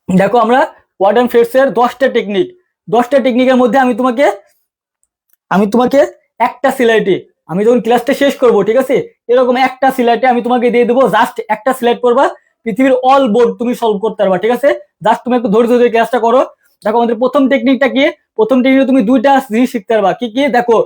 দেখো আমরা word and phrase এর 10টা টেকনিক, 10টা টেকনিকের মধ্যে আমি তোমাকে একটা সিলাইটে, আমি যখন ক্লাসটা শেষ করব, ঠিক আছে, এরকম একটা সিলাইটে আমি তোমাকে দিয়ে দেবো, জাস্ট একটা সিলাইট করবা, পৃথিবীর অল বোর্ড তুমি সলভ করতে পারবা, ঠিক আছে। জাস্ট তুমি একটু ধৈর্য ধরে ক্লাসটা করো। দেখো আমাদের প্রথম টেকনিকটা কি, প্রথম টেকনিকে তুমি দুইটা জিনিস শিখতে পারবা। কি কি দেখো,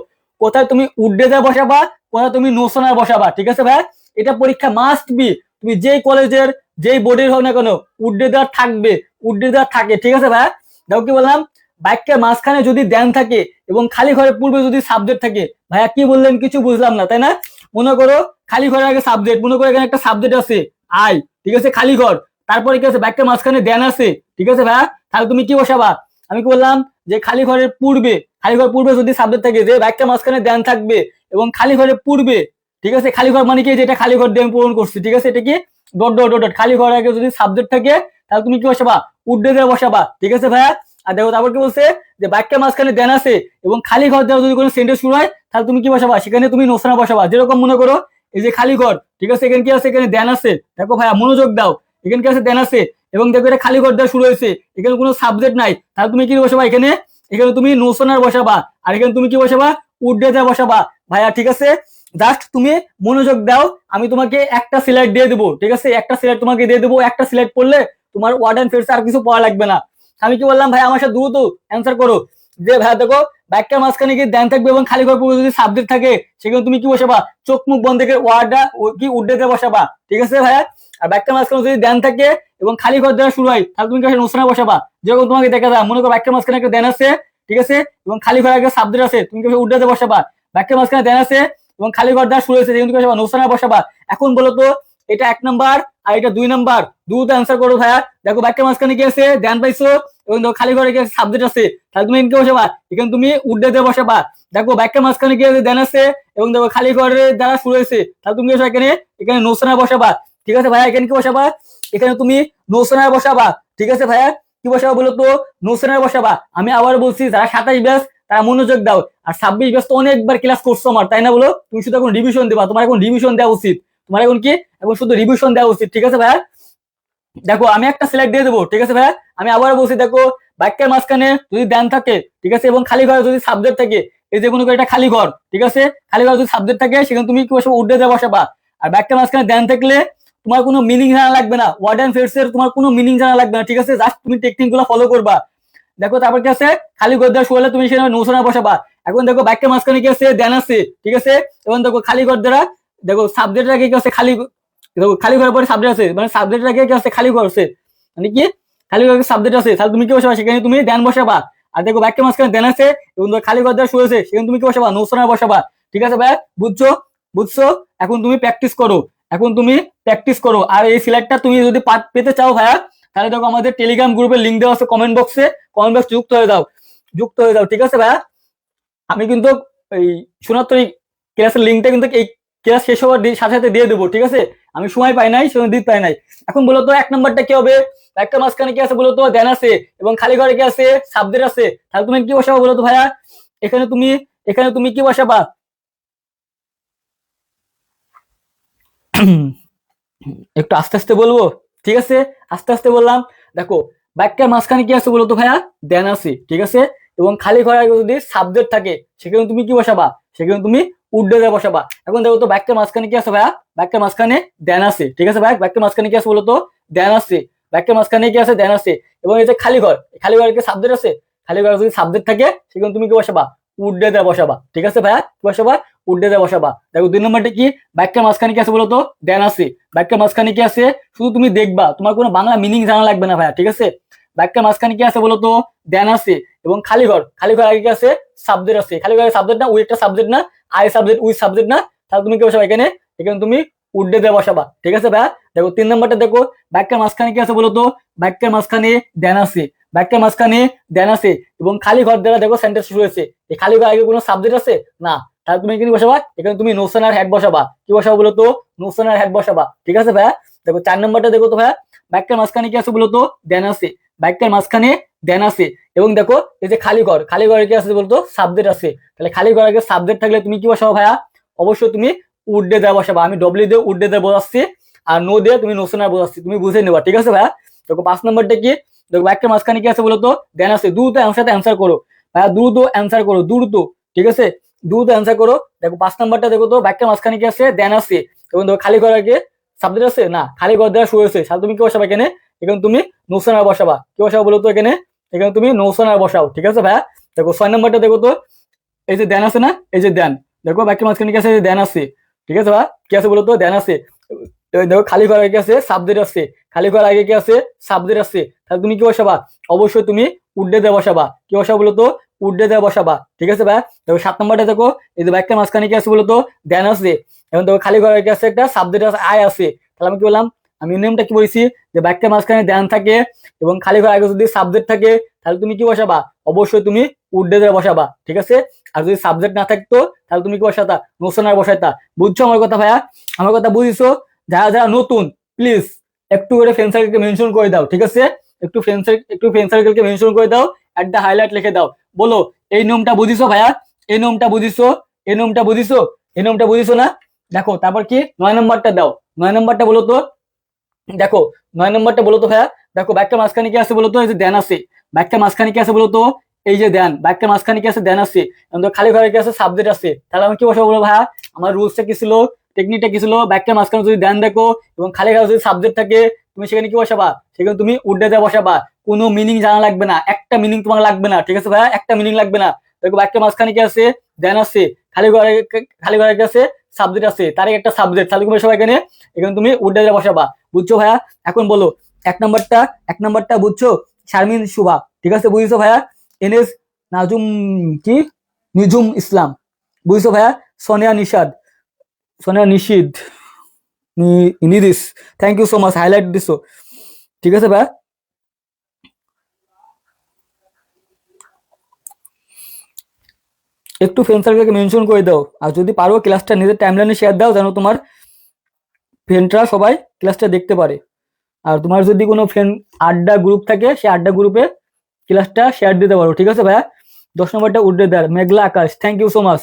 কোথায় তুমি উড্ডেদা বসাবা, কোথায় তুমি নোশনার বসাবা, ঠিক আছে ভাই। এটা পরীক্ষা মাস্ট বি, তুমি যেই কলেজের যেই বোর্ডের হোক না কেন, উড্ডেদা থাকবে, উড্ডেদা থাকে, ঠিক আছে ভাই। দেখো কি বললাম, বাক্যের মাঝখানে যদি দেন থাকে এবং খালি ঘরের পূর্বে যদি সাবজেক্ট থাকে, ভাইয়া কি বললেন কিছু বুঝলাম না, তাই না? মনে করো খালি ঘরের আগে সাবজেক্ট, মনে করো এখানে একটা সাবজেক্ট আছে আই, ঠিক আছে, খালি ঘর, তারপরে কি আছে বাক্যের মাঝখানে দেন আছে, ঠিক আছে ভাইয়া, তাহলে তুমি কি বসাবা? আমি কি বললাম যে খালি ঘরের পূর্বে, খালি ঘর পূর্বে যদি সাবজেক্ট থাকে, যে বাক্যের মাঝখানে দেন থাকবে এবং খালি ঘরের পূর্বে, ঠিক আছে, খালি ঘর মানে কি, যেটা খালি ঘর দিয়ে আমি পূরণ করছি, ঠিক আছে, এটা কি ডট ডট ডট ডট, খালি ঘরের আগে যদি সাবজেক্ট থাকে তাহলে তুমি কি বসাবা? উড্ডে দিয়ে বসাবা, ঠিক আছে ভাইয়া। আর দেখো তারপর কি বলছে, যে বাক্যের মাঝখানে দেন আছে এবং খালি ঘর দেওয়া যদি কোনো সেন্টেন্স শুরু হয় তাহলে তুমি কি বসাবা? সেখানে তুমি নোসনা বসাবা। যেরকম মনে করো এই যে খালি ঘর, ঠিক আছে, এখানে কি আছে, এখানে দেন আছে, দেখো ভাইয়া মনোযোগ দাও, এখানে কি আছে, দেন আছে, এবং দেখো এটা খালি ঘর দেওয়া শুরু হয়েছে, এখানে কোনো সাবজেক্ট নাই, তাহলে তুমি কি বসাবা? এখানে এখানে তুমি নোসনার বসাবা, আর এখানে তুমি কি বসাবা? উড্ডে দেওয়া বসাবা ভাইয়া, ঠিক আছে। জাস্ট তুমি মনোযোগ দাও, আমি তোমাকে একটা সিলেক্ট দিয়ে দেবো, ঠিক আছে, একটা সিলেক্ট তোমাকে দিয়ে দেবো, একটা সিলেক্ট করলে তোমার ওয়ার্ড এন্ড ফ্রেজ আর কিছু পড়া লাগবে না। আমি কি বললাম ভাই, আমার সাথে দ্রুত অ্যান্সার করো। যে ভাই দেখো, বাক্যের মাঝখানে কি দেন থাকবে এবং খালি ঘর পূর্বে যদি সাবজেক্ট থাকে, সেখানে তুমি কি বসাবা? চোখ মুখ বন্ধ করে ওয়ার্ডটা কি উড্ডে দিয়ে বসাবা, ঠিক আছে ভাইয়া। আর বাক্যের মাঝখানে যদি দেন থাকে এবং খালি ঘর দেওয়া শুরু হয় তাহলে তুমি কি নোসনা বসাবা। যেরকম তোমাকে দেখা যায়, মনে করো বাক্যের মাঝখানে একটা দেন আছে, ঠিক আছে, এবং খালি ঘর একটা সাবজেক্ট আছে, তুমি কি উড্ডে দিয়ে বসাবা। বাক্যের মাঝখানে দেন আছে এবং খালি ঘর দেওয়া শুরু হয়েছে, তুমি কি বসাবা? নোসনা বসাবা। এখন বলো তো, এটা 1 নাম্বার আর এটা 2 নাম্বার, দ্রুত অ্যান্সার করো ভাইয়া। দেখো বাক্যের মাঝখানে কি আছে, ধ্যান পাইছো, এবং দেখো খালি ঘরে কি সাবজেক্ট আছে, তাহলে তুমি এখানে বসাবা, এখানে তুমি উড্ডে দিয়ে বসাবা। দেখো বাক্যের মাঝখানে কি আছে, ধ্যান আছে, এবং দেখো খালি ঘরের দ্বারা শুরু হয়েছে, তাহলে তুমি এখানে এখানে নোসনা বসাবা, ঠিক আছে ভাইয়া। এখানে কি বসাবা? এখানে তুমি নোসনা বসাবা, ঠিক আছে ভাইয়া। কি বসাবা বলো তো? নোসনা বসাবা। আমি আবার বলছি, যারা 27 ব্যাচ তারা মনোযোগ দাও, আর 26 ব্যাচ তো অনেকবার ক্লাস করছো আমার, তাই না বলো? তুমি শুধু এখন রিভিশন দেবা, তোমার এখন রিভিশন দেওয়া উচিত, তোমার এখন কি, এখন শুধু রিভিশন দেওয়া উচিত, ঠিক আছে ভাইয়া। দেখো আমি একটা সিলেক্ট দিয়ে দেবো, ঠিক আছে ভাইয়া। আমি আবার বলছি, দেখো বাক্যের মাঝখানে যদি দেন থাকে, ঠিক আছে, এবং খালি ঘরে যদি সাবজেক্ট থাকে, এই যে কোনো এটা খালি ঘর, ঠিক আছে, খালি ঘরে যদি সাবজেক্ট থাকে সেখানে তুমি কি বসাবো? উড্ডে দিয়ে বসাবা। আর বাক্যের মাঝখানে দেন থাকলে তোমার কোনো মিনিং জানা লাগবে না, ওয়ার্ড এন্ড ফ্রেজ এর তোমার কোনো মিনিং জানা লাগবে না, ঠিক আছে, জাস্ট তুমি টেকনিক গুলো ফলো করবা। দেখো তারপর কি আছে, খালি ঘর দেওয়া শুরু হলে তুমি সেখানে নোসনা বসাবা। এখন দেখো বাক্যের মাঝখানে কি আছে, দেন আছে, ঠিক আছে, এবং দেখো খালি ঘর দ্বারা, দেখো সাবজেক্টের আগে কি আছে, খালি, দেখো খালি ঘরের পরে সাবজেক্ট আছে, মানে সাবজেক্টের আগে কি আছে, খালি ঘর আছে, মানে কি খালি ঘরে সাবজেক্ট আছে, তাহলে তুমি কি বসাবা? সেখানে তুমি দেন বসাবা। আর দেখো বাক্যের মাঝখানে দেন আছে এবং খালি ঘর দ্বারা শুরু হয়েছে, সেখানে তুমি কি বসাবা? নোসনা বসাবা, ঠিক আছে ভাই, বুঝছো? বুঝছো? এখন তুমি প্র্যাকটিস করো, এখন তুমি প্র্যাকটিস করো। আর এই সিলেক্টটা তুমি যদি পার্ট পেতে চাও ভাইয়া, তাহলে দেখো আমাদের টেলিগ্রাম গ্রুপের লিঙ্ক দেওয়া আছে কমেন্ট বক্সে, কমেন্ট বক্স যুক্ত হয়ে যাও, যুক্ত হয়ে যাও, ঠিক আছে ভাইয়া। আমি কিন্তু এই শোনার এই ক্লাসের লিঙ্কটা কিন্তু এই ক্লাস শেষ হওয়ার সাথে সাথে দিয়ে দেবো, ঠিক আছে। আমি সময় পাই নাই, সময় দিতে পাই নাই। এখন বলো তো 1 নাম্বারটা কি হবে? একটা মাঝখানে কি আছে বলো তো? দেন আছে এবং খালি ঘরে কি আছে? সাবজেক্ট আছে, তাহলে তুমি কি বসাবো বলো তো ভাইয়া? এখানে তুমি, এখানে তুমি কি বসাবা? একটু আস্তে আস্তে বলবো, ঠিক আছে, আস্তে আস্তে বললাম। দেখো বাক্যের মাঝখানে কি আছে বলতো ভাইয়া? দেন আছে, ঠিক আছে, এবং খালি ঘরে যদি সাবজেক্ট থাকে সেখানে তুমি কি বসাবা? সেখানে তুমি উড্ডে দিয়ে বসাবা। এখন দেখো তো বাক্যের মাঝখানে কি আছে ভাইয়া? বাক্যের মাঝখানে দেন আছে, ঠিক আছে ভাই, বাক্যের মাঝখানে কি আছে বলতো? দেন আছে, বাক্যের মাঝখানে কি আছে? দেন আছে, এবং এই যে খালি ঘর, খালি ঘরে কি সাবজেক্ট আছে, খালি ঘরে যদি সাবজেক্ট থাকে সেখানে তুমি কি বসাবা? উড্ডে দিয়ে বসাবা, ঠিক আছে ভাইয়া, কি বসাবা? উড্ডে দিয়ে বসাবা। দেখো 2 নম্বরটা কি, বাক্যের মাঝখানে কি আছে বলতো? দেন আছে, বাক্যের মাঝখানে কি আছে শুধু তুমি দেখবা, তোমার কোনো বাংলা মিনিং জানা লাগবে না ভাইয়া, ঠিক আছে। বাক্যের মাঝখানে কি আছে বলতো? দেন আছে, এবং খালি ঘর, খালি ঘর আগে কি আছে? সাবজেক্ট আছে, খালি ঘরে সাবজেক্ট না, উই একটা সাবজেক্ট না, আই সাবজেক্ট, উই সাবজেক্ট না, তাহলে তুমি কি বসাবা? এখানে এখানে তুমি উড্ডে দিয়ে বসাবা, ঠিক আছে ভাইয়া। দেখো 3 নম্বরটা দেখো, বাক্যের মাঝখানে কি আছে বলতো? বাক্যের মাঝখানে দেন আছে, বাক্যের মাঝখানে দেন আছে, এবং খালি ঘর দ্বারা দেখো সেন্টেন্স শুরু হয়েছে, এই খালি ঘর আগে কোনো সাবজেক্ট আছে না, তাহলে তুমি এখানে বসাবা, এখানে তুমি নোশনার হেড বসাবা। কি বসাবো বলতো? নোশনার হেড বসাবা, ঠিক আছে ভাইয়া। দেখো 4 নম্বরটা দেখো তো ভাইয়া, বাক্যের মাঝখানে কি আছে বলতো? দেন আছে, বাক্যের মাঝখানে দেন আছে, এবং দেখো এই যে খালি ঘর, খালি ঘরে কি আছে বলতো? সাবজেক্ট আছে, তাহলে খালি ঘরে আগে সাবজেক্ট থাকলে তুমি কি বসাবো ভাইয়া? অবশ্যই তুমি উড্ডে দেওয়া বসাবা। আমি ডব্লিউ দিয়ে উড্ডে দিয়ে বোঝাচ্ছি, আর নো দিয়ে তুমি নোশনার বোঝাচ্ছি, তুমি বুঝে নেবা, ঠিক আছে ভাইয়া। দেখো 5 নম্বরটা কি, দেখো বাক্যের মাঝখানে কি আছে বলো তো, দেন আছে। দ্রুত আমার সাথে অ্যান্সার করো ভাইয়া, দ্রুত অ্যান্সার করো, দ্রুত, ঠিক আছে, দ্রুত অ্যান্সার করো। দেখো 5 নাম্বারটা দেখো তো, বাক্যের মাঝখানে কি আছে, দেন আছে, এবং দেখো খালি ঘর আগে সাবজেক্ট আছে না, খালি ঘর দেওয়া শুরু হয়েছে, তাহলে তুমি কি বসাবা এখানে, এখানে তুমি নৌসেনার বসাবা, কি বসাবো বলো তো এখানে, এখানে তুমি নৌসেনার বসাও, ঠিক আছে ভাইয়া। দেখো 6 নাম্বারটা দেখো তো, এই যে দেন আছে না, এই যে দেন, দেখো বাক্যের মাঝখানে কি আছে, দেন আছে, ঠিক আছে ভাইয়া, কি আছে বলো তো, দেন আছে। দেখো খালি ঘর আগে আছে সাবজেক্ট আছে, খালি ঘর আগে কি আছে, সাবজেক্ট আছে, তাহলে তুমি কি বসাবা, অবশ্যই তুমি উড্ডে দিয়ে বসাবা, কি বসাবো বলো তো, উড্ডে দিয়ে বসাবা, ঠিক আছে ভাইয়া। দেখো 7 নাম্বারটা দেখো, এই যে বাক্যের মাঝখানে কি আছে বলো তো, দেন আছে, এখন দেখো খালি ঘর আগে আছে একটা সাবজেক্ট আছে, আয় আছে, তাহলে আমি কি বললাম, আমি নিয়মটা কি বলেছি, যে বাক্যের মাঝখানে দেন থাকে এবং খালি ঘর আগে যদি সাবজেক্ট থাকে, তাহলে তুমি কি বসাবা, অবশ্যই তুমি উড্ডে দিয়ে বসাবা, ঠিক আছে। আর যদি সাবজেক্ট না থাকতো, তাহলে তুমি কি বসাতা, নোশনার বসাইতা। বুঝছো আমার কথা ভাইয়া, আমার কথা বুঝিছো। যারা যারা নতুন প্লিজ একটু করে ফ্রেন্ড সার্কেলকে মেনশন করে দাও, ঠিক আছে, একটু ফ্রেন্ড সার্কেলকে মেনশন করে দাও, একটা হাইলাইট লিখে দাও, বলো এই নিয়মটা বুঝিছো ভাইয়া, এই নিয়মটা বুঝিছো, এই নিয়মটা বুঝিছো, এই নিয়মটা বুঝিছো না। দেখো তারপর কি 9 নম্বরটা দাও, 9 নম্বরটা বলো তো, দেখো 9 নম্বরটা বলো তো ভাইয়া। দেখো বাক্যের মাঝখানে কি আছে বলো তো, এই যে দেন আছে, বাক্যের মাঝখানে কি আছে বলো তো, এই যে দেন, বাক্যের মাঝখানে কি আছে, দেন আছে, খালি ঘরে কি আছে, সাবজেক্ট আছে, তাহলে আমি কি বসাবো বলো ভাইয়া, আমার রুলসটা কি ছিল, টেকনিকটা কি ছিল, বাক্যের মাঝখানে যদি দেন দেখো এবং খালি ঘরে যদি সাবজেক্ট থাকে, তুমি সেখানে কি বসাবা, সেখানে তুমি উড্ডে দিয়ে বসাবা, কোনো মিনিং জানা লাগবে না, একটা মিনিং তোমার লাগবে না, ঠিক আছে ভাইয়া, একটা মিনিং লাগবে না। দেখো বাক্যের মাঝখানে কি আছে, দেন আছে, খালি ঘরে কি আছে, সাবজেক্ট আছে, তার একটা সাবজেক্ট, তাহলে তুমি বসাবা এখানে, এখানে তুমি উড্ডে দিয়ে বসাবা। বুঝছো ভাইয়া, এখন বলো 1 নম্বরটা বুঝছো, শারমিন শুভা, ঠিক আছে, বুঝছো ভাইয়া। এনএস নাজুম কি, নিজুম ইসলাম, বুঝছো ভাইয়া। Sonia Nishad, Sonia Nishid, Nidis, thank you so much, highlight দিছো, ঠিক আছে ভাইয়া। একটু ফ্রেন্ড সার্কেলকে মেনশন করে দাও, আর যদি পারো ক্লাসটা নিজের টাইমলাইনে শেয়ার দাও, যেন তোমার ফ্রেন্ডরা সবাই ক্লাসটা দেখতে পারে। আর তোমার যদি কোনো ফ্রেন্ড আড্ডা গ্রুপ থাকে, সেই আড্ডা গ্রুপে ক্লাসটা শেয়ার দিতে পারো, ঠিক আছে ভাইয়া। 10 নম্বরটা উড্ডে দেয়, মেঘলা আকাশ, থ্যাংক ইউ সো মাচ।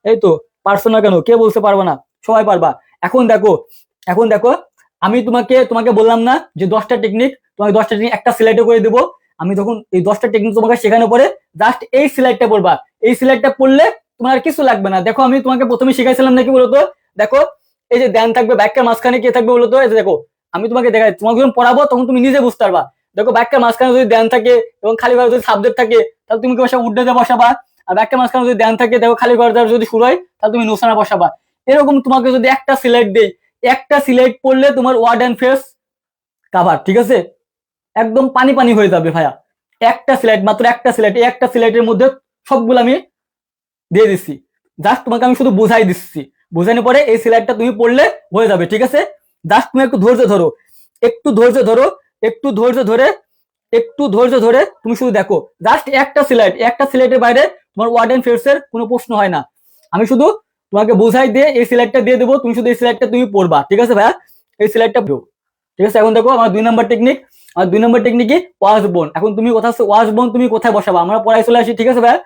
এই তো, পারছো না কেন, কে বলতে পারবা না, সবাই পারবা। এখন দেখো আমি তোমাকে বললাম না যে 10টা টেকনিক, তোমাকে 10টা টেকনিক একটা সিলেক্ট করে দেবো। আমি যখন এই 10টা টেকনিক তোমাকে শেখানো পরে জাস্ট এই সিলেক্টটা পড়বা, এই সিলেক্টটা পড়লে তোমার আর কিছু লাগবে না। দেখো আমি তোমাকে প্রথমে শিখাইছিলাম নাকি বলতো, দেখো এই যে ধ্যান থাকবে, ব্যাখ্যার মাঝখানে কে থাকবে বলতো, এই যে দেখো আমি তোমাকে দেখাই, তোমাকে যখন পড়াবো তখন তুমি নিজে বুঝতে পারবা। দেখো ব্যাখ্যার মাঝখানে যদি ধ্যান থাকে এবং খালি ঘরে যদি সাবজেক্ট থাকে, তাহলে তুমি কি বসাবা, উড্ডে দিয়ে বসাবা। আর ব্যাখ্যার মাঝখানে যদি ধ্যান থাকে, দেখো খালি ঘরে যদি শুরু হয়, তাহলে তুমি নোসানা বসাবা। এরকম তোমাকে যদি একটা সিলেক্ট দেই, একটা সিলেক্ট পড়লে তোমার ওয়ার্ড অ্যান্ড ফ্রেজ কাভার, ঠিক আছে, একদম পানি পানি হয়ে যাবে ভাইয়া। একটা সিলেক্ট, মাত্র একটা সিলেক্ট, এই একটা সিলেক্টের মধ্যে সবগুলো আমি দিয়ে দিচ্ছি, জাস্ট তোমাকে আমি শুধু বুঝাই দিচ্ছি, বুঝানোর পরে এই সিলেক্টটা তুমি পড়লে হয়ে যাবে, ঠিক আছে। জাস্ট তুমি একটু ধৈর্য ধরো, একটু ধৈর্য ধরো, একটু ধৈর্য ধরে, একটু ধৈর্য ধরে তুমি শুধু দেখো, জাস্ট একটা সিলেক্টের বাইরে তোমার ওয়ার্ড এন্ড ফ্রেজ এর কোনো প্রশ্ন হয় না। আমি শুধু তোমাকে বুঝাই দিয়ে এই সিলেক্টটা দিয়ে দেবো, তুমি শুধু এই সিলেক্টটা তুমি পড়বা, ঠিক আছে ভাইয়া, এই সিলেক্টটা পড়ো, ঠিক আছে। এখন দেখো আমার 2 নম্বর টেকনিক, আমার 2 নম্বর টেকনিক কি, ওয়াশ বোন। এখন তুমি কোথায় ওয়াশ বোন তুমি কোথায় বসাবা, আমরা পড়ায় চলে আসি, ঠিক আছে ভাইয়া,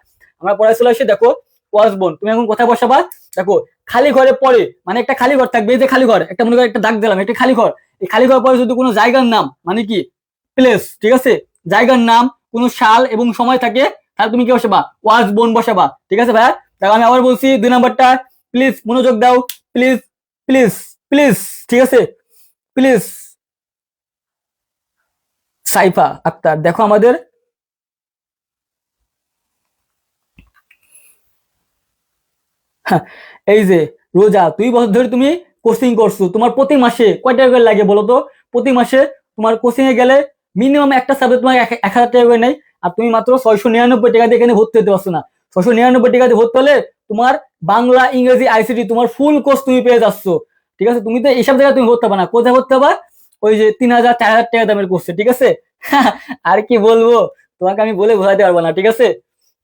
আমরা পড়ায় চলে আসি। দেখো ওয়াশ বোন তুমি এখন কোথায় বসাবা, দেখো খালি ঘরে পরে, মানে একটা খালি ঘর থাকবে, এই যে খালি ঘর, একটা মনে করো একটা দাগ দিলাম, একটা খালি ঘর, এই খালি ঘর পরে যদি কোনো জায়গার নাম, মানে কি প্লেস, ঠিক আছে, জায়গার নাম, কোনো সাল এবং সময় থাকে, তাহলে তুমি কি বসাবা, ওয়াশ বোন বসাবা, ঠিক আছে ভাইয়া। দেখো আমি আবার বলছি 2 নাম্বারটা, প্লিজ মনোযোগ দাও, প্লিজ প্লিজ প্লিজ, ঠিক আছে, প্লিজ। সাইফা আক্তার, দেখো আমাদের এই যে রোজা, 2 বছর ধরে তুমি কোচিং করছো, তোমার প্রতি মাসে কয় টাকা করে লাগে বলো তো, প্রতি মাসে তোমার কোচিং এ গেলে মিনিমাম একটা সাবজেক্ট তোমার 1000 টাকা করে নেয়, আর তুমি মাত্র 699 টাকা দিয়ে এখানে ভর্তি হতে পারছো না। 699 টাকা দিয়ে ভর্তি হলে তোমার বাংলা, ইংরেজি, আইসিটি তোমার ফুল কোর্স তুমি পেয়ে যাচ্ছ, ঠিক আছে। তুমি তো এইসব জায়গায় তুমি ভর্তি হবে না, কোথায় ভর্তি হবা, ওই যে 3000 4000 টাকা দামের কোর্সে, ঠিক আছে। আর কি বলবো তোমাকে, আমি বলে বোঝাতে পারবো না, ঠিক আছে।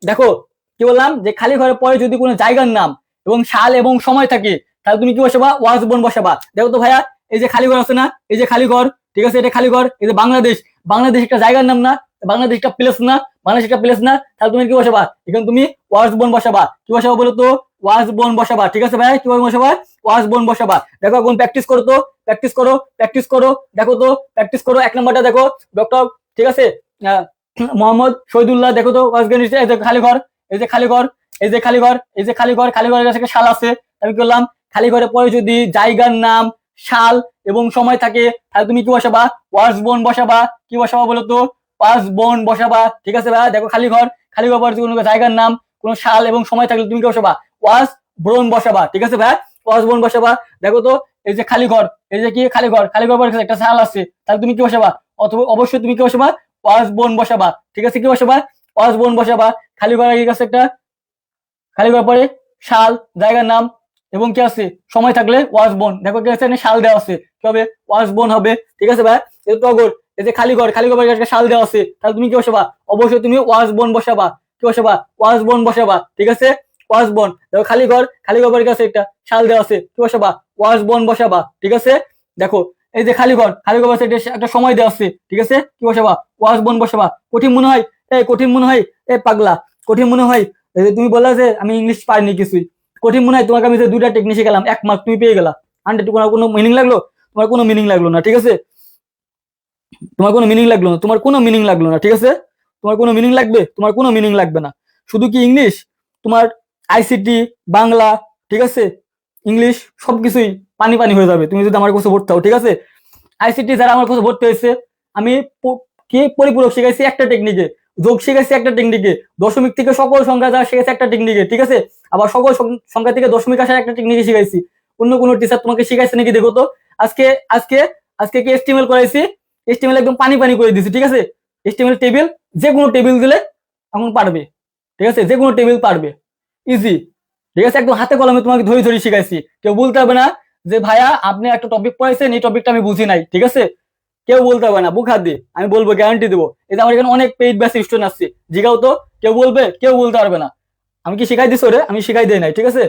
দেখো কি বললাম, যে খালি ঘরের পরে যদি কোনো জায়গার নাম এবং সাল এবং সময় থাকে, তাহলে তুমি কি বসাবা, ওয়াজ বোন বসাবা। দেখো তো ভাইয়া, এই যে খালি ঘর আছে না, এই যে খালি ঘর, ঠিক আছে, এটা খালি ঘর, এই যে বাংলাদেশ, বাংলাদেশ একটা জায়গার নাম না, বাংলাদেশ একটা প্লেস না, বাংলাদেশ একটা প্লেস না, তাহলে তুমি কি বসাবা, এখানে তুমি ওয়াজ বোন বসাবা। কি বসাবা বলো তো, ওয়াজ বোন বসাবা, ঠিক আছে ভাইয়া, কি বসাবা, ওয়াজ বোন বসাবা। দেখো এখন প্র্যাকটিস করো তো, প্র্যাকটিস করো, প্র্যাকটিস করো, দেখো তো প্র্যাকটিস করো। 1 নম্বরটা দেখো ডক্টর, ঠিক আছে, মোহাম্মদ শহীদুল্লাহ, দেখো তো এই যে খালি ঘর, এই যে খালি ঘর, এই যে খালি ঘর, এই যে খালি ঘর, খালি ঘরের কাছে একটা সাল আছে। আমি কি করলাম, খালি ঘরে পরে যদি জায়গার নাম, সাল এবং সময় থাকে, তাহলে তুমি কি বসাবা, ওয়াজ বোন বসাবা। কি বসাবা বলো তো, ওয়াজ বোন বসাবা। ঠিক আছে ভাই, দেখো খালি ঘর, খালি ঘর পরে কোনো জায়গার নাম, কোনো সাল এবং সময় থাকলে তুমি কি বসাবা, ওয়াজ বোন বসাবা। ঠিক আছে ভাই, ওয়াজ বোন বসাবা। দেখো তো এই যে খালি ঘর, এই যে কি খালি ঘর, খালি ঘর পরে একটা সাল আছে, তাহলে তুমি কি বসাবা, অথবা অবশ্যই তুমি কি বসাবা, ওয়াজ বোন বসাবা। ঠিক আছে, কি বসাবা, ওয়াজ বোন বসাবা। খালি ঘর আগে কাছে একটা খালি ঘর পরে সাল, জায়গার নাম এবং কি আছে সময় থাকলে ওয়াজ বোন। দেখো কি আছে, সাল দেওয়া আছে, কি হবে, ওয়াজ বোন হবে। ঠিক আছে ভাই, এই টগর, এই যে খালি ঘর, খালি ঘর পরে একটা সাল দেওয়া আছে, তাহলে তুমি কি বসাবা, অবশ্যই তুমি ওয়াজ বোন বসাবা। কি বসাবা, ওয়াজ বোন বসাবা। ঠিক আছে, ওয়াজ বোন। দেখো খালি ঘর, খালি ঘর পরে কাছে একটা সাল দেওয়া আছে, কি বসাবা, ওয়াজ বোন বসাবা। ঠিক আছে, দেখো এই যে খালি ঘর, খালি ঘর একটা সময় দেওয়া আছে, ঠিক আছে, কি বসাবা, ওয়াজ বোন বসাবা। কঠিন মনে হয়, কঠিন মনে হয়, পাগলা, কঠিন মনে হয়, তুমি বললা যে আমি ইংলিশ পারিনি কিছুই, কঠিন মনে হয়, তোমাকে আমি যে দুইটা টেকনিক শিখালাম, 1 মার্ক তুমি পেয়ে গেলা 100। তোমার কোনো মিনিং লাগলো, তোমার কোনো মিনিং লাগলো না। ঠিক আছে, তোমার কোনো মিনিং লাগলো না, তোমার কোনো মিনিং লাগলো না। ঠিক আছে, তোমার কোনো মিনিং লাগবে, তোমার কোনো মিনিং লাগবে না। শুধু কি ইংলিশ, তোমার আইসিটি, বাংলা, ঠিক আছে, ইংলিশ সবকিছুই পানি পানি হয়ে যাবে তুমি যদি আমার কাছে ভর্তি হও। ঠিক আছে, আইসিটি যারা আমার কাছে ভর্তি হয়েছে, আমি কি পরিপূরক শিখাইছি একটা টেকনিকে, যোগ শিখাইছি একটা টেকনিকে, দশমিক থেকে সকল সংখ্যা যারা শিখাইছে একটা টেকনিকে। ঠিক আছে, আবার সকল সংখ্যা থেকে দশমিক আসার একটা টেকনিকে শিখাইছি। অন্য কোনো টিচার তোমাকে শিখাইছে নাকি দেখো তো। আজকে আজকে আজকে কি এস্টিমেল করাইছি, এস্টিমেল একদম পানি পানি করে দিছি। ঠিক আছে, এস্টিমেল টেবিল, যে কোনো টেবিল দিলে এখন পারবে। ঠিক আছে, যে কোনো টেবিল পারবে, ইজি। ঠিক আছে, একদম হাতে কলমে তোমাকে ধরে ধরে শিখাইছি। কেউ বলতে হবে না যে ভাইয়া আপনি একটা টপিক পড়াইছেন, এই টপিকটা আমি বুঝি নাই। ঠিক আছে, কেউ বলতে হবে না, বুক হাত দিয়ে আমি বলবো, গ্যারান্টি দেবো। এই যে আমার এখানে অনেক পেইড ব্যাচ স্টুডেন্ট আসছে, জিগাও তো, কেউ বলবে, কেউ বলতে পারবে না আমি কি শিখাই দিছি ওরে, আমি শিখাই দেই নাই। ঠিক আছে,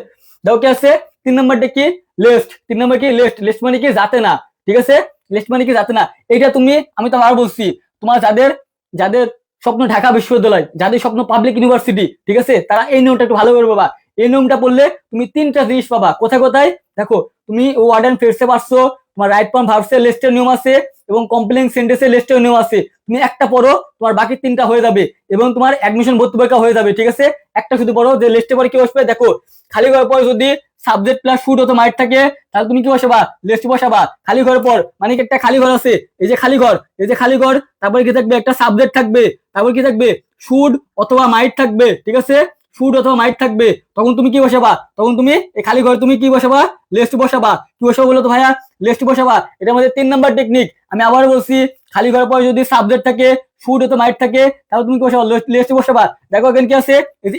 দেখো কি আছে 3 নম্বরটা কি, লেস্ট। 3 নম্বর কি, লেস্ট। লেস্ট মানে কি, যাতে না। ঠিক আছে, লেস্ট মানে কি, যাতে না। এটা তুমি, আমি তো আর বলছি, তোমার যাদের যাদের স্বপ্ন ঢাকা বিশ্ববিদ্যালয়, যাদের স্বপ্ন পাবলিক ইউনিভার্সিটি, ঠিক আছে, তারা এই নিয়মটা একটু ভালো করে পাবা। এই নিয়মটা পড়লে তুমি 3টা জিনিস পাবা। কোথায় কোথায় দেখো, তুমি ওয়ার্ডেন ফেরসে পারছো, তোমার রাইট ফর্ম ভার্বসের লিস্টের নিয়ম আছে এবং কমপ্লেক্স সেন্টেন্সের লিস্টের নিয়ম আছে। তুমি একটা পড়ো, তোমার বাকি 3টা হয়ে যাবে এবং তোমার অ্যাডমিশন ভর্তি পরীক্ষা হয়ে যাবে। ঠিক আছে, একটা শুধু পড়ো, যে লিস্টে পরে কি বসবে দেখো, খালি ঘরের পর যদি সাবজেক্ট প্লাস শুড অথবা মাইট থাকে, তাহলে তুমি কি বসাবা, লিস্ট বসাবা। খালি ঘরের পর মানে কি, একটা খালি ঘর আছে, এই যে খালি ঘর, এই যে খালি ঘর, তারপরে কি থাকবে, একটা সাবজেক্ট থাকবে, তারপর কি থাকবে, শুড অথবা মাইট থাকবে। ঠিক আছে, শুড অথবা মাইট থাকবে, তখন তুমি কি বসাবা, তখন তুমি এই খালি ঘরে তুমি কি বসাবা, লিস্ট বসাবা। কি বসাবো বলো তো ভাইয়া, লিস্ট বসাবা। এটা আমাদের 3 নাম্বার টেকনিক। আমি আবার বলছি, খালি ঘরের পর যদি সাবজেক্ট থাকে, শুড অথবা মাইট থাকে, তাহলে তুমি কি বসাবা, লিস্ট বসাবা। দেখো এখানে কি আছে, এই যে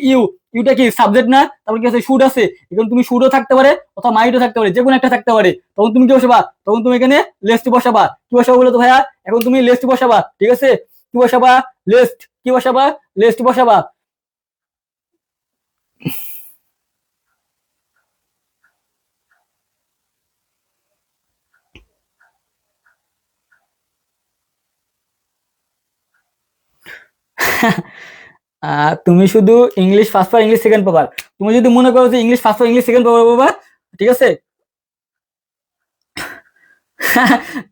ইউটা কি সাবজেক্ট না, তারপর কি আছে, শুড আছে। এখন তুমি শুডও থাকতে পারে অথবা মাইটও থাকতে পারে, যে কোনো একটা থাকতে পারে। তখন তুমি কি বসাবা, তখন তুমি এখানে লিস্ট বসাবা। কি বসাবো বলো তো ভাইয়া, এখন তুমি লিস্ট বসাবা। ঠিক আছে, কি বসাবা, লিস্ট। কি বসাবা, লিস্ট বসাবা। তুমি শুধু ইংলিশ ফার্স্ট পার, ইংলিশ সেকেন্ড পাবার। তুমি যদি মনে করো যে ইংলিশ ফার্স্ট পার, ইংলিশ সেকেন্ড পাবার বাবা, ঠিক আছে,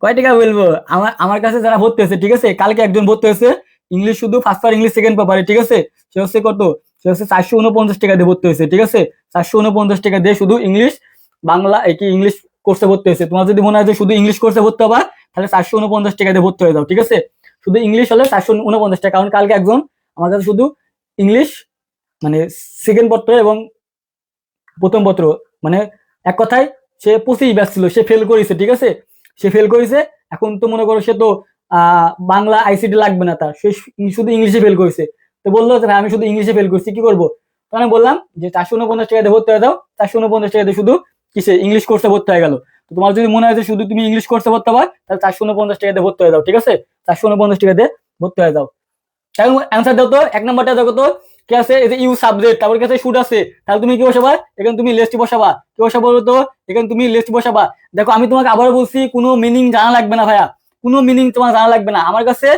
কয় টাকা বলবো, আমার আমার কাছে যারা ভর্তি হয়েছে, ঠিক আছে, কালকে একজন ভর্তি হয়েছে ইংলিশ শুধু ফার্স্ট পার, ইংলিশ সেকেন্ড পেপারে। ঠিক আছে, সে হচ্ছে কত, সে হচ্ছে 449 টাকা দিয়ে ভর্তি হয়েছে। ঠিক আছে, 449 টাকা দিয়ে শুধু ইংলিশ বাংলা কি ইংলিশ কোর্সে ভর্তি হয়েছে। তোমার যদি মনে হয় যে শুধু ইংলিশ কোর্সে ভর্তি হবা, তাহলে 449 টাকা দিয়ে ভর্তি হয়ে যাও। ঠিক আছে, শুধু ইংলিশ হলে 449 টাকা। কারণ কালকে একজন আমার কাছে শুধু ইংলিশ মানে সেকেন্ড পত্র এবং প্রথম পত্র, মানে এক কথায় সে 25 ব্যাচ ছিল, সে ফেল করেছে। ঠিক আছে, সে ফেল করেছে। এখন তো মনে করো সে তো বাংলা আইসিটি লাগবে না তার, সে শুধু ইংলিশে ফেল করেছে। তো বললো যে ভাই আমি শুধু ইংলিশে ফেল করছি, কি করবো। তো আমি বললাম যে 449 টাকা দিয়ে ভর্তি হয়ে দাও। 449 টাকা দিয়ে শুধু কিসে, ইংলিশ কোর্সে ভর্তি হয়ে গেল। তো তোমার যদি মনে হয় যে শুধু তুমি ইংলিশ কোর্সে ভর্তি হবা, তাহলে 449 টাকা দিয়ে ভর্তি হয়ে যাও। ঠিক আছে, 449 টাকা দিয়ে ভর্তি হয়ে যাও। অ্যান্সার দাও তো, 1 নম্বরটা দেখো তো কি আছে, এই যে ইউ সাবজেক্ট, তারপর কাছে শুড আছে, তাহলে তুমি কি বসাবা, এখানে তুমি লিস্ট বসাবা। কি বসাবো বলো তো, এখানে তুমি লিস্ট বসাবা। দেখো আমি তোমাকে আবার বলছি, কোনো মিনিং জানা লাগবে না ভাইয়া, কোনো মিনিং তোমার জানা লাগবে না। আমার কাছে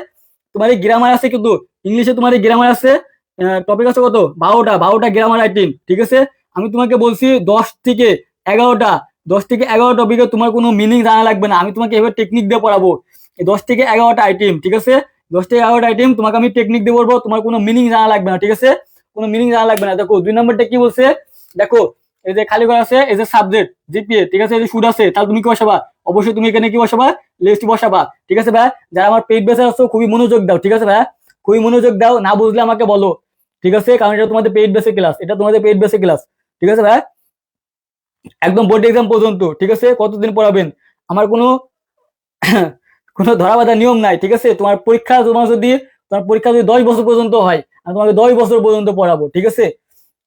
তোমার এই গ্রামার আছে, কিন্তু ইংলিশে তোমার এই গ্রামার আছে, টপিক আছে কত, 12টা গ্রামার আইটেম। ঠিক আছে, আমি তোমাকে বলছি 10 থেকে 11টা, 10 থেকে 11 টপিকে তোমার কোনো মিনিং জানা লাগবে না। আমি তোমাকে এবার টেকনিক দিয়ে পড়াবো, 10 থেকে 11টা আইটেম। ঠিক আছে, 10 থেকে 11টা আইটেম তোমাকে আমি টেকনিক দিয়ে বলবো, তোমার কোনো মিনিং জানা লাগবে না, ঠিক আছে, কোনো মিনিং জানা লাগবে না। দেখো 2 নম্বরটা কি বলছে, দেখো এই যে খালি ঘর আছে, এই যে সাবজেক্ট জিপিএ, ঠিক আছে, এই যে শুড আছে, তাহলে তুমি কি বসাবা, অবশ্যই তুমি এখানে কি বসাবা, লিস্ট বসাবা, ঠিক আছে ভাই। যারা আমার পেইড বেসে আছো খুবই মনোযোগ দাও, ঠিক আছে ভাই, খুবই মনোযোগ দাও, না বুঝলে আমাকে বলো, ঠিক আছে, কারণ এটা তোমাদের পেইড বেসে ক্লাস, এটা তোমাদের পেইড বেসে ক্লাস, ঠিক আছে ভাই, একদম বোর্ড এক্সাম পর্যন্ত, ঠিক আছে। কতদিন পড়াবেন আমার কোনো কোনো ধরা বাঁধা নিয়ম নাই, ঠিক আছে। তোমার পরীক্ষা যদি 10 বছর পর্যন্ত হয়, আমি তোমাকে 10 বছর পর্যন্ত পড়াবো, ঠিক আছে।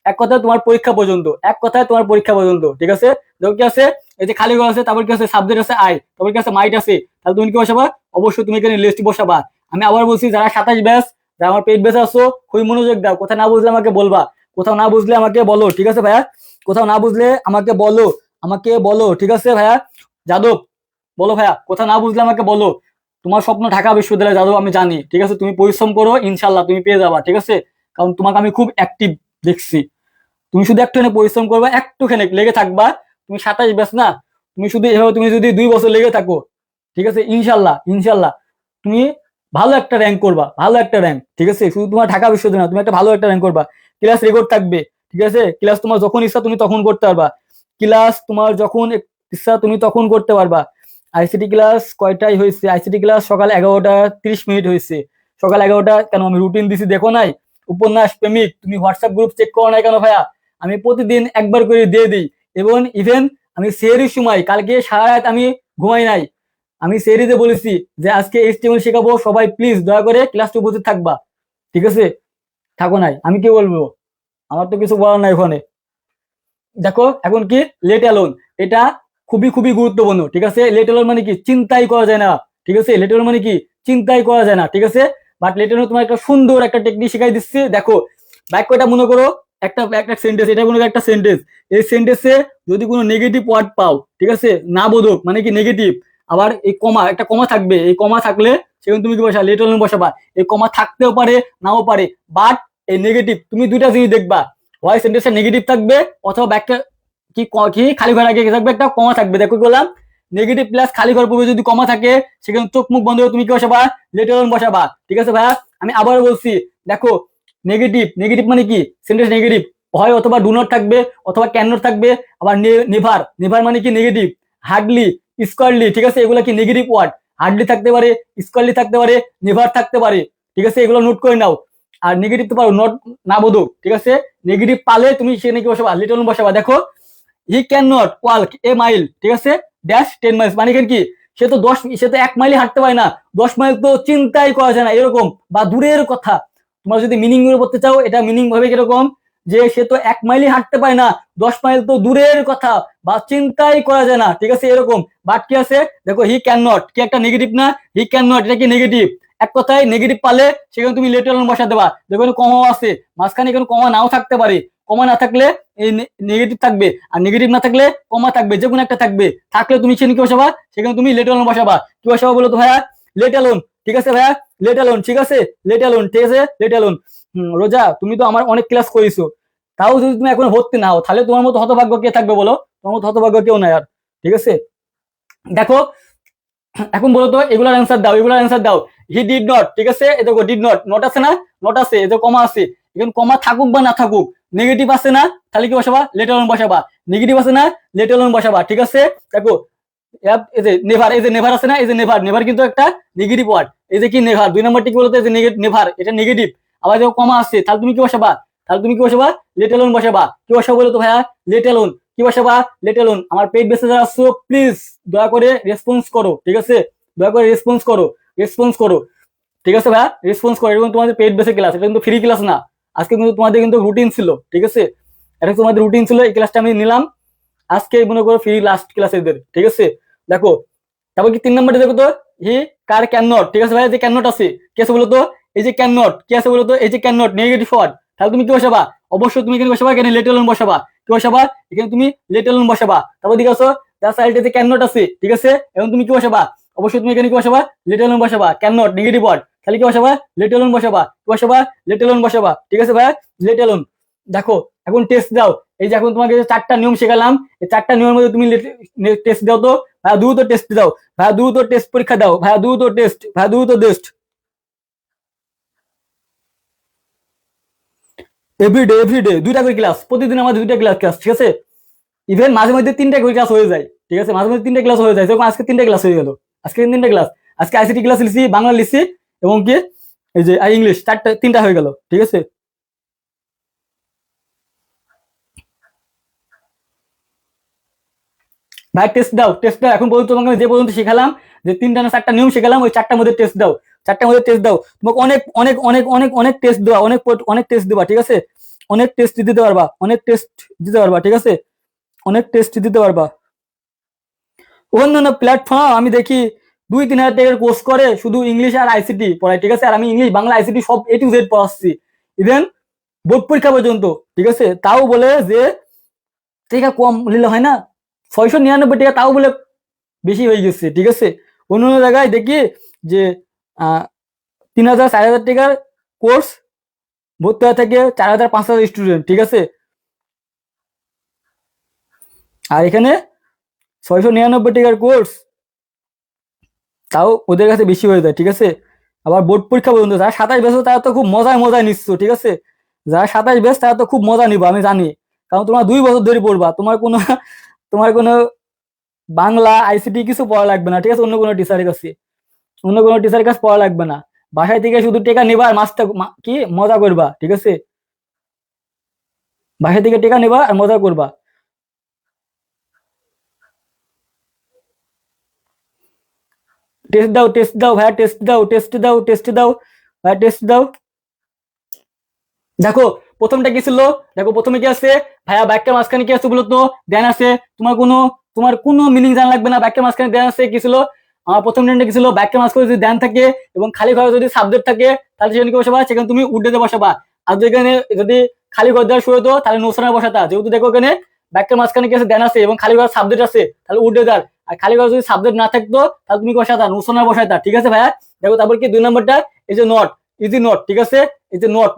এক কথায় তোমার পরীক্ষা পর্যন্ত, এক কথায় তোমার পরীক্ষা পর্যন্ত, ঠিক আছে। দেখো কি আছে, এই যে খালি ঘর আছে, তারপর কি আছে, সাবজেক্ট আছে আই, তারপর কি আছে, মাইট আছে, তাহলে তুমি কি বসাবা, অবশ্যই তুমি এখানে লিস্ট বসাবা। আমি আবার বলছি, যারা 27 ব্যাচ, যারা আমার পেইড ব্যাচ আছো, খুবই মনোযোগ দাও, কোথাও না বুঝলে আমাকে বলবা, কোথাও না বুঝলে আমাকে বলো, ঠিক আছে ভাইয়া, কোথাও না বুঝলে আমাকে বলো, আমাকে বলো, ঠিক আছে ভাইয়া। যাদব, বলো ভাইয়া, কোথাও না বুঝলে আমাকে বলো। তোমার স্বপ্ন ঢাকা বিশ্ববিদ্যালয়ে, যাদব, আমি জানি, ঠিক আছে, তুমি পরিশ্রম করো, ইনশাল্লাহ তুমি পেয়ে যাবা, ঠিক আছে, কারণ তোমাকে আমি খুব অ্যাক্টিভ দেখছি। তুমি শুধু একটুখানি পরিশ্রম করবা, একটুখানি লেগে থাকবা, তুমি 27 ব্যাচ না, তুমি শুধু এভাবে তুমি যদি 2 বছর লেগে থাকো, ঠিক আছে, ইনশাল্লাহ ইনশাল্লাহ তুমি ভালো একটা র্যাঙ্ক করবা, ভালো একটা র্যাঙ্ক, ঠিক আছে। শুধু তোমার ঢাকা বিশ্ববিদ্যালয় না, তুমি একটা ভালো একটা র্যাঙ্ক করবা। ক্লাস রেকর্ড থাকবে, ঠিক আছে, ক্লাস তোমার যখন ইচ্ছা তুমি তখন করতে পারবা, ক্লাস তোমার যখন ইচ্ছা তুমি তখন করতে পারবা। আইসিটি ক্লাস কয়টায় হয়েছে, আইসিটি ক্লাস সকাল 11টা 30 মিনিট হয়েছে, সকাল 11টা, কেন আমি রুটিন দিছি দেখো নাই, উপন্যাস প্রেমিক, তুমি হোয়াটসঅ্যাপ গ্রুপ চেক করো নাই কেন ভাইয়া, আমি প্রতিদিন একবার করে দিয়ে দিই। এবং ইভেন আমি সেহরির সময় কালকে সারা রাত আমি ঘুমাই নাই, আমি সেহরিতে বলেছি যে আজকে এইচটিএমএল শেখাবো, সবাই প্লিজ দয়া করে ক্লাসে উপস্থিত থাকবা, ঠিক আছে, থাকো নাই, আমি কি বলবো, আমার তো কিছু বলার নাই ওখানে। দেখো এখন কি লেট অ্যালোন, এটা খুবই খুবই গুরুত্বপূর্ণ, ঠিক আছে। লেট অ্যালোন মানে কি, চিন্তাই করা যায় না, ঠিক আছে, লেট অ্যালোন মানে কি, চিন্তাই করা যায় না, ঠিক আছে। বাট লেট অ্যালোন তোমার একটা সুন্দর একটা টেকনিক শিখাই দিচ্ছি। দেখো বাক্যটা মনে করো, একটা একটা সেন্টেন্স, এটা মনে করো একটা সেন্টেন্স, এই সেন্টেন্সে যদি কোনো নেগেটিভ ওয়ার্ড পাও, ঠিক আছে, না বোধক মানে কি নেগেটিভ, আবার এই কমা, একটা কমা থাকবে, এই কমা থাকলে সেখানে তুমি কি বসা, লেট অ্যালোন বসাবা। এই কমা থাকতেও পারে, নাও পারে, বাট এই নেগেটিভ তুমি দুইটা জিনিস দেখবা, হয় সেন্টেন্সটা নেগেটিভ থাকবে, অথবা ব্যাখ্যা কি কি খালি ঘর আগে থাকবে একটা কমা থাকবে। দেখো কি বললাম, নেগেটিভ প্লাস খালি ঘর পূর্বে যদি কমা থাকে, সেখানে চোখ মুখ বন্ধ করে তুমি কি বসাবা, লেটার অন বসাবা, ঠিক আছে ভাইয়া। আমি আবার বলছি, দেখো নেগেটিভ, নেগেটিভ মানে কি, সেন্টেন্স নেগেটিভ হয় অথবা ডু নট থাকবে, অথবা ক্যান নট থাকবে, আবার নেভার, নেভার মানে কি নেগেটিভ, হার্ডলি, স্কোয়ারলি, ঠিক আছে, এগুলো কি নেগেটিভ ওয়ার্ড, হার্ডলি থাকতে পারে, স্কোয়ারলি থাকতে পারে, নেভার থাকতে পারে, ঠিক আছে, এগুলো নোট করে নাও। আর নেগেটিভ তো পারো নট, না বোধক, ঠিক আছে, নেগেটিভ পালে তুমি সেখানে কি বসাবা, লিটল বসাবা। দেখো he can not walk a mile, ঠিক আছে, ড্যাশ 10 মাইলস, মানে কি সে তো 1 মাইলই হাঁটতে পারে না, 10 মাইল তো চিন্তাই করা যায় না, এরকম, বা দূরের কথা। তোমরা যদি মিনিং গুলো করতে চাও, এটা মিনিং ভাবে কিরকম, যে সে তো 1 মাইলই হাঁটতে পারে না, 10 মাইল তো দূরের কথা, বা চিন্তাই করা যায় না, ঠিক আছে, এরকম। বাট কি আছে, দেখো হি ক্যান নট, কি একটা নেগেটিভ না, হি ক্যান নট, এটা কি নেগেটিভ, এক কথায় নেগেটিভ পালে সেখানে তুমি লেটার বসা দেবা। দেখো কমা আছে মাঝখানে, এখানে কমা নাও থাকতে পারে, কমা না থাকলে এই নেগেটিভ থাকবে, আর নেগেটিভ না থাকলে কমা থাকবে, যে কোনো একটা থাকবে, থাকলে তুমি সেখানে কি বসাবা, সেখানে তুমি লেট অ্যালোন বসাবা। কি বসাবা বলো তো ভাইয়া, লেট অ্যালোন, ঠিক আছে ভাইয়া, লেট অ্যালোন, ঠিক আছে, লেট অ্যালোন, ঠিক আছে, লেট অ্যালোন। রোজা, তুমি তো আমার অনেক ক্লাস করেছো, তাও যদি তুমি এখন ভর্তি না হও, তাহলে তোমার মতো হতভাগ্য কে থাকবে বলো, তোমার মতো হতভাগ্য কেউ নাই আর, ঠিক আছে। দেখো এখন বলো তো এগুলার অ্যান্সার দাও, এগুলার অ্যান্সার দাও। হি ডিড নট, ঠিক আছে, এই দেখো ডিড নট, নট আছে না, নট আছে, এই যে কমা আছে, এখন কমা থাকুক বা না থাকুক, নেগেটিভ আছে না, তাহলে কি বসাবা, লেটার অন বসাবা, নেগেটিভ আছে না, লেটার অন বসাবা, ঠিক আছে। দেখো এই যে নেভার, এই যে নেভার আছে না, এই যে নেভার, নেভার কিন্তু একটা নেগেটিভ ওয়ার্ড, এই যে কি নেভার, 2 নম্বরটি কি বলতো, এই যে নেভার, এটা নেগেটিভ, আবার দেখো কমা আছে, তাহলে তুমি কি বসাবা, তাহলে তুমি কি বসাবা, লেট অ্যালোন বসাবা। কি বসাবো বলো তো ভাইয়া, লেট অ্যালোন, কি বসাবা, লেট অ্যালোন। আমার পেইড বেসে যারা আসছো প্লিজ দয়া করে রেসপন্স করো, ঠিক আছে, দয়া করে রেসপন্স করো, রেসপন্স করো, ঠিক আছে ভাইয়া, রেসপন্স করো। এবং তোমাদের পেইড বেসে ক্লাস, এটা কিন্তু ফ্রি ক্লাস না, আজকে কিন্তু তোমাদের কিন্তু রুটিন ছিল, ঠিক আছে, এটা তোমাদের রুটিন ছিল, এই ক্লাসটা আমি নিলাম আজকে, মনে করো ফ্রি লাস্ট ক্লাস এদের, ঠিক আছে। দেখো তারপর কি 3 নম্বরে দেখো তো, হি কার ক্যান নট, ঠিক আছে ভাই, যে ক্যান নট আছে, কি আছে বলতো, এই যে ক্যান নট, কি আছে বলতো, এই যে ক্যান নট নেগেটিভ ওয়ার্ড, তাহলে তুমি কি বসাবা, অবশ্যই তুমি এখানে বসাবা, এখানে লেট অ্যালোন বসাবা। কি বসাবা, এখানে তুমি লেট অ্যালোন বসাবা। তারপর দিকে আসো, তার সাইডে যে ক্যান নট আছে, ঠিক আছে, এবং তুমি কি বসাবা, অবশ্যই তুমি এখানে কি বসাবা, লেট অ্যালোন বসাবা। ক্যান নট নেগেটিভ ওয়ার্ড, তাহলে কি বসাবা, লেট অ্যালোন বসাবা, কি বসাবা, লেট অ্যালোন বসাবা, ঠিক আছে ভাই, লেট অ্যালোন। দেখো এখন টেস্ট দাও, এই যে এখন তোমাকে 4টা নিয়ম শেখালাম, এই 4টা নিয়মের মধ্যে তুমি টেস্ট দাও তো ভাইয়া, দ্রুত টেস্ট দাও ভাইয়া, দ্রুত টেস্ট পরীক্ষা দাও ভাইয়া, দ্রুত টেস্ট ভাইয়া, দ্রুত টেস্ট। এভরিডে দুইটা করে ক্লাস, প্রতিদিন আমাদের দুইটা ক্লাস, ঠিক আছে। ইভেন মাঝে মধ্যে তিনটা করে ক্লাস হয়ে যায়, ঠিক আছে, মাঝে মধ্যে তিনটা ক্লাস হয়ে যায়, যেরকম আজকে তিনটা ক্লাস হয়ে গেল, আজকে তিনটা ক্লাস, আজকে আইসিটি ক্লাস লিখছি, বাংলা লিখছি, এবং কি এই যে ইংলিশ, তিনটা হয়ে গেল, ঠিক আছে। ভাই টেস্ট দাও, এখন পর্যন্ত তোমাকে আমি যে পর্যন্ত শিখালাম, যে তিনটা না চারটা নিয়ম শিখালাম, ওই চারটার মধ্যে টেস্ট দাও, চারটার মধ্যে টেস্ট দাও। তোমাকে অনেক অনেক অনেক অনেক অনেক টেস্ট দেওয়া, অনেক টেস্ট দেবা, ঠিক আছে, অনেক টেস্ট দিতে পারবা, অনেক টেস্ট দিতে পারবা, ঠিক আছে, অনেক টেস্ট দিতে পারবা। অন্যান্য প্ল্যাটফর্ম আমি দেখি 2-3 হাজার টাকার কোর্স করে শুধু ইংলিশ আর আইসিটি পড়ায়, ঠিক আছে, আর আমি ইংলিশ বাংলা আইসিটি সব A to Z পড়াচ্ছি, ইভেন বোর্ড পরীক্ষা পর্যন্ত, ঠিক আছে, তাও বলে যে টাকা কম নিলে হয় না, 699 টাকা, তাও বলে বেশি হয়ে গেছে, ঠিক আছে। অন্য অন্য জায়গায় দেখি যে 3,000-4,000 টাকার কোর্স ভর্তি হয়ে থাকে 4,000-5,000 স্টুডেন্ট, ঠিক আছে, আর এখানে 699 টাকার কোর্স তাও ওদের কাছে বেশি হয়ে যায়, ঠিক আছে। আবার বোর্ড পরীক্ষা পর্যন্ত যারা 27 ব্যাচ তারা তো খুব মজায় নিচ্ছ, ঠিক আছে, যারা 27 ব্যাচ তারা তো খুব মজা নিবো আমি জানি, কারণ তোমরা 2 বছর ধরে পড়বা, তোমার কোনো বাংলা আইসিটি কিছু পড়া লাগবে না, ঠিক আছে, অন্য কোনো টিচারের কাছে পড়া লাগবে না, বাসায় থেকে শুধু টেকা নিবা আর কি মজা করবা, ঠিক আছে, বাসায় থেকে টেকা নিবা আর মজা করবা। টেস্ট দাও ভাইয়া, টেস্ট দাও ভাইয়া, টেস্ট দাও। দেখো প্রথমটা কি ছিল, দেখো প্রথমে কি আছে ভাইয়া, ব্যাগটার মাঝখানে কি আছে বলতো, ধ্যান আছে, তোমার কোনো মিনিং জানা লাগবে না, ব্যাগটার মাঝখানে ধ্যান আছে কি ছিল, আমার প্রথম ট্রেন্ডে কি ছিল, ব্যাগটার মাঝখানে যদি ধ্যান থাকে এবং খালি ঘরে যদি সাবজেক্ট থাকে, তাহলে সেখানে কি বসাবা, সেখানে তুমি উর্দুতে বসাবা, আর যেখানে যদি খালি ঘর দেওয়ার শুরু হতো তাহলে নোসনা বসাতা, যেহেতু দেখো এখানে ব্যাগটার মাঝখানে কি আছে, ধ্যান আছে এবং খালি ঘর সাবজেক্ট আছে, তাহলে উর্দু দার, আর খালি ঘরে যদি সাবজেক্ট না থাকতো তাহলে তুমি বসাতা নোসনা বসাতা, ঠিক আছে ভাইয়া। দেখো তারপর কি 2 নম্বরটা, এই যে নট, ইজি নট, ঠিক আছে, এই যে নট,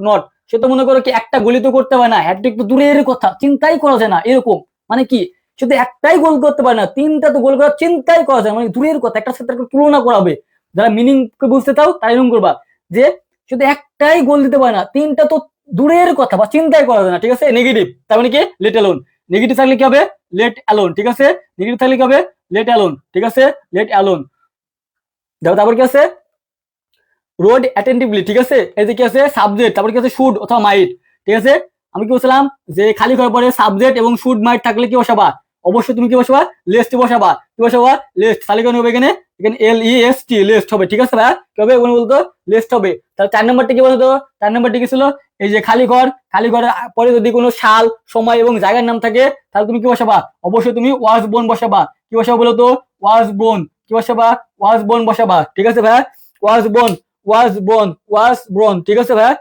সে তো মনে করো কি একটা গোলই তো করতে পারে না, হ্যাটট্রিক তো দূরের কথা, চিন্তাই করা যায় না এরকম, মানে কি শুধু একটাই গোল করতে পারে না, 3টা তো গোল করার চিন্তাই করা যায়, মানে দূরের কথা, একটা সাথে একটা তুলনা করাবে, যারা মিনিং বুঝতে চাও তারা এরকম করবা, যে শুধু একটাই গোল দিতে পারে না, 3টা তো দূরের কথা বা চিন্তাই করা যায় না, ঠিক আছে। নেগেটিভ তার মানে কি লেট অ্যালোন, নেগেটিভ থাকলে কি হবে, লেট অ্যালোন, ঠিক আছে, নেগেটিভ থাকলে কি হবে, লেট অ্যালোন, ঠিক আছে, লেট অ্যালোন। দেখো তারপর কি আছে, রোড অ্যাটেন্টিভলি, ঠিক আছে, এই যে কি আছে সাবজেক্ট, তারপর কি আছে শুড অথবা মাইট, ঠিক আছে। আমি কি বলছিলাম যে খালি করার পরে সাবজেক্ট এবং শুড মাইট থাকলে কি বসাবা, অবশ্যই তুমি কি বসাবা, লেস্ট বসাবা, কি বসাবা, লেস্ট, তাহলে কেন হবে এখানে, এখানে LEST লেস্ট হবে, ঠিক আছে ভাইয়া, কি হবে ওখানে বলতো লেস্ট হবে। তাহলে 4 নম্বরটা কি বলতো, 4 নম্বরটা কি ছিল, এই যে খালি ঘরের পরে যদি কোনো সাল সময় এবং জায়গার নাম থাকে তাহলে তুমি কি বসাবা, অবশ্যই তুমি ওয়াজ বোন বসাবা, কি বসাবা বলতো, ওয়াজ বোন, কি বসাবা, ওয়াজ বোন বসাবা, ঠিক আছে ভাইয়া, ওয়াজ বোন, ওয়াজ ব্রন, ঠিক আছে ভাইয়া।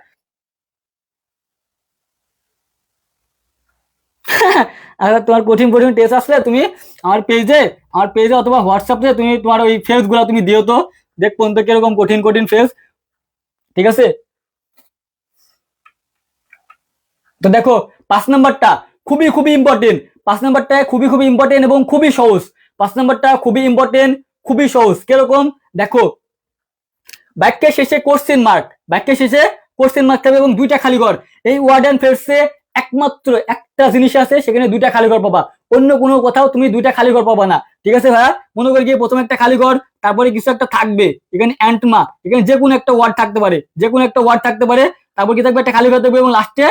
আর তোমার কঠিন টেস্ট আসলে তুমি আমার পেজে অথবা হোয়াটসঅ্যাপে তুমি তোমার ওই ফেজ গুলা তুমি দিও, তো দেখ পর্যন্ত কিরকম কঠিন ফেজ, ঠিক আছে। তো দেখো 5 নম্বরটা খুবই ইম্পর্টেন্ট, 5 নম্বরটা খুবই ইম্পর্টেন্ট এবং খুবই সহজ, 5 নম্বরটা খুবই ইম্পর্টেন্ট, খুবই সহজ, কিরকম দেখো, বাক্যের শেষে কোশ্চেন মার্ক থাকবে এবং 2টা খালি ঘর, এই ওয়ার্ড এন্ড ফ্রেজে একমাত্র একটা জিনিস আছে, সেখানে 2টা খালি ঘর পাবা, অন্য কোনো কোথাও তুমি 2টা খালি ঘর পাবা না, ঠিক আছে ভাইয়া। মনে করি গিয়ে প্রথমে একটা খালি ঘর, তারপরে কিছু একটা থাকবে, এখানে অ্যান্টমা, এখানে যে কোনো একটা ওয়ার্ড থাকতে পারে, তারপর কি থাকবে, একটা খালি ঘর থাকবে এবং লাস্টে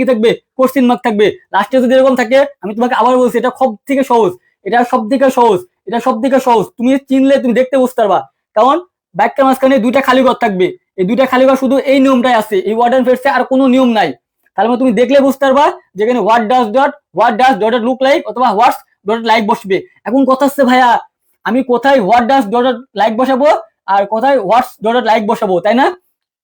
কি থাকবে, কোশ্চেন মার্ক থাকবে, লাস্টে যদি এরকম থাকে, আমি তোমাকে আবার বলছি এটা সব থেকে সহজ, তুমি চিনলে তুমি দেখতে বুঝতে পারবা, কারণ ব্যাগটার মাঝখানে 2টা খালি ঘর থাকবে, এই 2টা খালি ঘর শুধু এই নিয়মটাই আছে, এই ওয়ার্ড এন্ড ফ্রেজে আর কোনো নিয়ম নাই, তাহলে তুমি দেখলে বুঝতে পারবা যেখানে what does dot look like অথবা হোয়াটস ডট লাইক বসবে। এখন কথা হচ্ছে ভাইয়া, আমি কোথায় হোয়াট ডাজ ডট লাইক বসাবো আর কোথায় হোয়াটস ডট লাইক বসাবো, তাই না,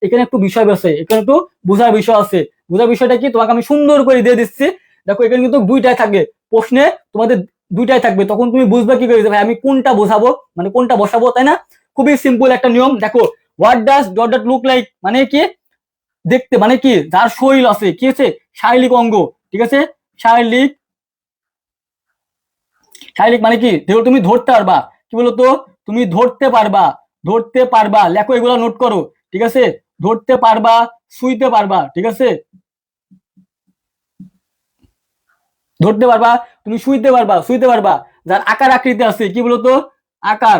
এখানে একটু বিষয় আছে, এখানে একটু বোঝার বিষয় আছে, বোঝার বিষয়টা কি তোমাকে আমি সুন্দর করে দিয়ে দিচ্ছি। দেখো এখানে কিন্তু 2টাই থাকবে, প্রশ্নে তোমাদের 2টাই থাকবে, তখন তুমি বুঝবে কি করে ভাই আমি কোনটা বোঝাবো, মানে কোনটা বসাবো, তাই না। খুবই সিম্পল একটা নিয়ম, দেখো what does dot dot look like মানে কি, দেখতে মানে কি যার শরীর আছে, কি আছে শারীরিক অঙ্গ, ঠিক আছে, শারীরিক মানে কি যেগুলো তুমি ধরতে পারবা, কি বলতো, তুমি ধরতে পারবা, লেখো, এগুলো নোট করো, ঠিক আছে, ধরতে পারবা, ছুঁইতে পারবা, ঠিক আছে, ধরতে পারবা, তুমি শুইতে পারবা, যার আকার আকৃতি আছে, কি বলতো, আকার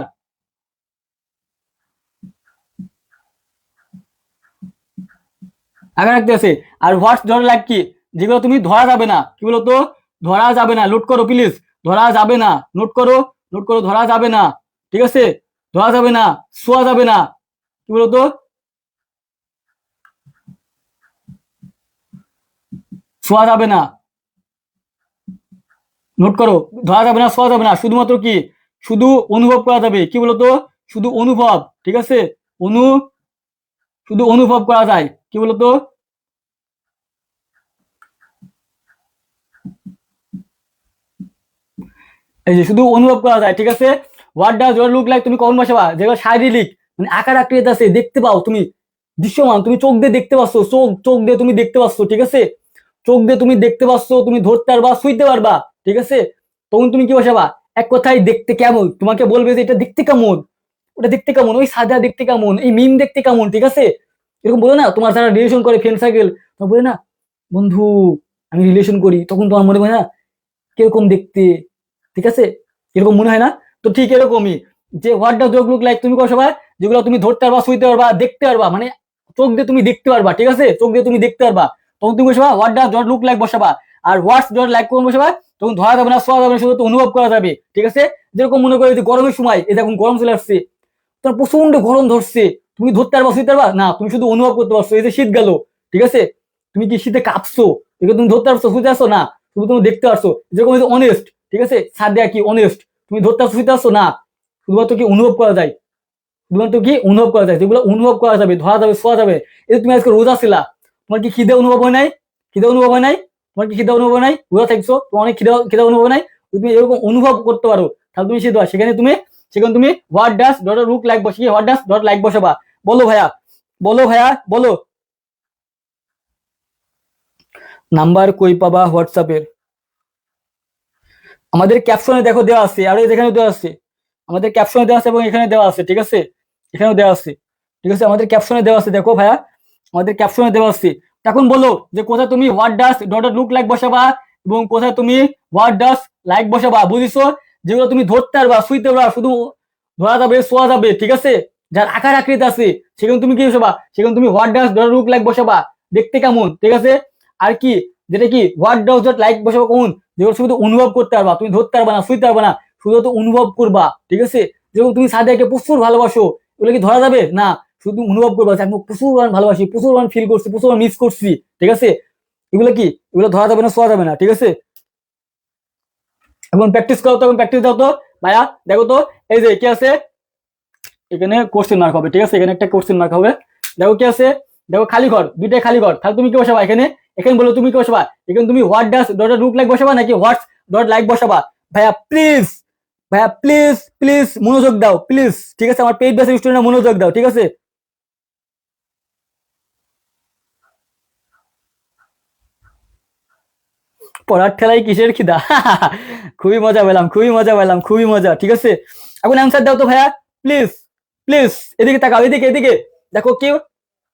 আকার আকৃতি আছে। আর হোয়াটস ডট লাইক কি, যেগুলো তুমি ধরা যাবে না, কি বলতো, ধরা যাবে না, নোট করো প্লিজ, ধরা যাবে না, নোট করো, নোট করো, ধরা যাবে না, ঠিক আছে, ধরা যাবে না, ছোঁয়া যাবে না, কি বলতো, ছোঁয়া যাবে না, নোট করো, ধরা যাবে না, ছোঁয়া যাবে না, শুধুমাত্র কি, শুধু অনুভব করা যাবে, কি বলতো, শুধু অনুভব, ঠিক আছে, অনু শুধু অনুভব করা যায়, কি বলতো, এই যে শুধু অনুভব করা যায়, ঠিক আছে। What does your look like, তুমি কখন বসাবা, যেগুলো শারীরিক, মানে আকার আকৃতি আছে, দেখতে পাও তুমি, দৃশ্যমান, তুমি চোখ দিয়ে দেখতে পাচ্ছ, চোখ চোখ দিয়ে তুমি দেখতে পাচ্ছ, ঠিক আছে, চোখ দিয়ে তুমি দেখতে পাচ্ছ, তুমি ধরতে পারবা, শুইতে পারবা, ঠিক আছে, তখন তুমি কি বসাবা, এক কথায় দেখতে কেমন, তোমাকে বলবে যে এটা দেখতে কেমন, ওটা দেখতে কেমন, ওই সাদা দেখতে কেমন, এই মিম দেখতে কেমন, ঠিক আছে, এরকম বলে না, তোমার যারা রিলেশন করে ফ্রেন্ড সার্কেল, তোমার বলে না, বন্ধু আমি রিলেশন করি, তখন তোমার মনে হয় না কিরকম দেখতে, ঠিক আছে, এরকম মনে হয় না, তো ঠিক এরকমই, যে what does dog look like, তুমি কোন সময় যেগুলো তুমি ধরতে পারবা, শুইতে পারবা, দেখতে পারবা, মানে চোখ দিয়ে তুমি দেখতে পারবা, ঠিক আছে, চোখ দিয়ে তুমি দেখতে পারবা, তখন তুমি বসবা what does dot look like বসাবা। আর হোয়াটস ডট লাইক কোন বসাবা, তখন ধরা যাবে না, ছোঁয়া যাবে না, শুধু অনুভব করা যাবে, ঠিক আছে, যেরকম মনে করে যে গরমের সময়, এই দেখুন গরম চলে আসছে, তোমার প্রচন্ড গরম ধরছে, তুমি ধরতে পারবা, শুইতে পারবা না, তুমি শুধু অনুভব করতে পারছো, এই যে শীত গেল, ঠিক আছে, তুমি কি শীতে কাঁপছো, এগুলো তুমি ধরতে পারছো, শুইতে পারছো না, শুধু তুমি দেখতে পারছো, যেরকম অনেস্ট, ঠিক আছে, সাদিয়া কি অনেস্ট, তুমি ধরতে পারছো, শুইতে পারছো না, শুধুমাত্র কি অনুভব করা যায়, শুধুমাত্র কি অনুভব করা যায়, যেগুলো অনুভব করা যাবে, ধরা যাবে, ছোঁয়া যাবে, এই তুমি আজকে রোজা ছিলা, তোমার কি খিদে অনুভব হয় নাই, খিদে অনুভব হয় নাই, তোমার কি খিদে অনুভব হয় নাই, রোজা থাকছো, তোমার অনেক খিদে খিদে অনুভব হয় নাই, তুমি এরকম অনুভব করতে পারো, তাহলে তুমি সেখানে তুমি what does dot look like বসিয়ে হোয়াট ডাজ ডট লাইক বসাবা। বলো ভাইয়া, বলো ভাইয়া, বলো। নাম্বার কই পাবা হোয়াটসঅ্যাপের, আমাদের ক্যাপশনে দেখো দেওয়া আছে, আর এই যেখানে দেওয়া আছে, আমাদের ক্যাপশনে দেওয়া আছে এবং এখানে দেওয়া আছে, ঠিক আছে, এখানেও দেওয়া আছে, ঠিক আছে, আমাদের ক্যাপশনে দেওয়া আছে, দেখো ভাইয়া, আমাদের ক্যাপশনে দেওয়া আছে। এখন বলো যে কোথায় তুমি what does dot look like বসাবা এবং কোথায় তুমি হোয়াট ডাজ লাইক বসাবা, বুঝিছো, যেগুলো তুমি ধরতে পারবা, শুইতে পারবা, শুধু ধরা যাবে, শোয়া যাবে, ঠিক আছে, যার আকার আকৃতি আছে, সেখানে তুমি কি বসাবা, সেখানে তুমি what does dot look like বসাবা, দেখতে কেমন, ঠিক আছে। আর কি, যেটা কি হোয়াট ডাজ ডট লাইক বসাবা কোন, যেগুলো শুধু অনুভব করতে পারবা, তুমি ধরতে পারবা না, শুইতে পারবা না, শুধু তো অনুভব করবা, ঠিক আছে, যেরকম তুমি সাদিয়াকে প্রচুর ভালোবাসো, এগুলো কি ধরা যাবে না, শুধু অনুভব করবা যে আমি প্রচুর ভালোবাসি, প্রচুর ফিল করছি, প্রচুর মিস করছি, ঠিক আছে, এগুলো কি, এগুলো ধরা যাবে না, শোয়া যাবে না, ঠিক আছে। এখন প্র্যাকটিস করো তো, এখন প্র্যাকটিস দাও তো ভাইয়া, দেখো তো, এই যে কি আছে, এখানে কোশ্চেন মার্ক হবে, ঠিক আছে, এখানে একটা কোশ্চেন মার্ক হবে, দেখো কি আছে, দেখো খালি ঘর, দুইটাই খালি ঘর, তাহলে তুমি কি বসাবা এখানে, এখানে বলো তুমি কি বসাবা, এখানে তুমি what does dot look like বসাবা নাকি হোয়াটস ডট লাইক বসাবা, ভাইয়া প্লিজ, ভাইয়া প্লিজ প্লিজ মনোযোগ দাও প্লিজ, ঠিক আছে, আমার পেইড বেসিক স্টুডেন্ট মনোযোগ দাও, ঠিক আছে। পড়ার ঠেলায় কিসের খিদা খুবই মজা পেলাম, খুবই মজা পেলাম, খুবই মজা, ঠিক আছে, এখন অ্যান্সার দাও তো ভাইয়া, প্লিজ, প্লিজ, এদিকে তাকাও, এদিকে এদিকে, দেখো কি,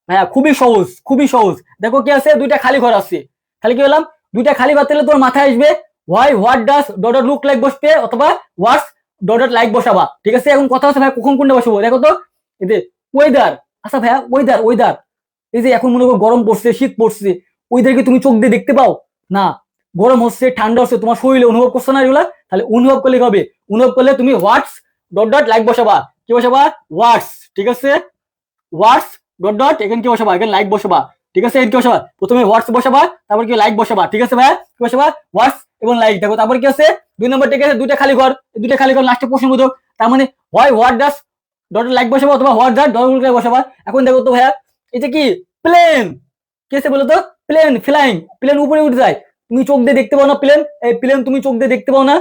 হ্যাঁ খুবই সহজ, খুবই সহজ, দেখো কি আছে, দুইটা খালি ঘর আছে, খালি কি বললাম, দুইটা খালি ঘর তাহলে তোমার মাথায় আসবে why what does dot look like বসবে অথবা হোয়াটস ডট লাইক বসাবা, ঠিক আছে। এখন কথা হচ্ছে ভাই কখন কোনটা বসাবো, দেখো তো, এই যে ওয়েদার, আচ্ছা ভাইয়া ওয়েদার, ওয়েদার, এই যে এখন মনে করো গরম পড়ছে, শীত পড়ছে, ওয়েদার কি তুমি চোখ দিয়ে দেখতে পাও না, গরম হচ্ছে, ঠান্ডা হচ্ছে, তোমার শরীরে অনুভব করছো না এগুলা, তাহলে অনুভব করলে কি হবে, অনুভব করলে তুমি হোয়াটস ডট লাইক বসাবা, কি বসাবা, হোয়াটস, ঠিক আছে, হোয়াটস ডট এখানে কি বসাবা, এখানে লাইক বসাবা, ঠিক আছে, এখানে কি বসাবা, প্রথমে হোয়াটস বসাবা, তারপর কি লাইক বসাবা, ঠিক আছে ভাইয়া, কি বসাবা, হোয়াটস এবং লাইক, দেখো তারপর কি আছে, দুই নম্বর ঠিক আছে, দুইটা খালি ঘর, দুইটা খালি ঘর, লাস্টে প্রশ্ন বুঝো, তার মানে হয় হোয়াট ডাস ডট লাইক বসাবা অথবা হোয়াট ডাট ডট লাইক বসাবা। এখন দেখো তো ভাইয়া, এটা কি প্লেন, কি আছে বলো তো, প্লেন, ফ্লাইং, প্লেন উপরে উঠে যায়, তুমি চোখ দিয়ে দেখতে পাও না প্লেন, এই প্লেন তুমি চোখ দিয়ে দেখতে পাও না,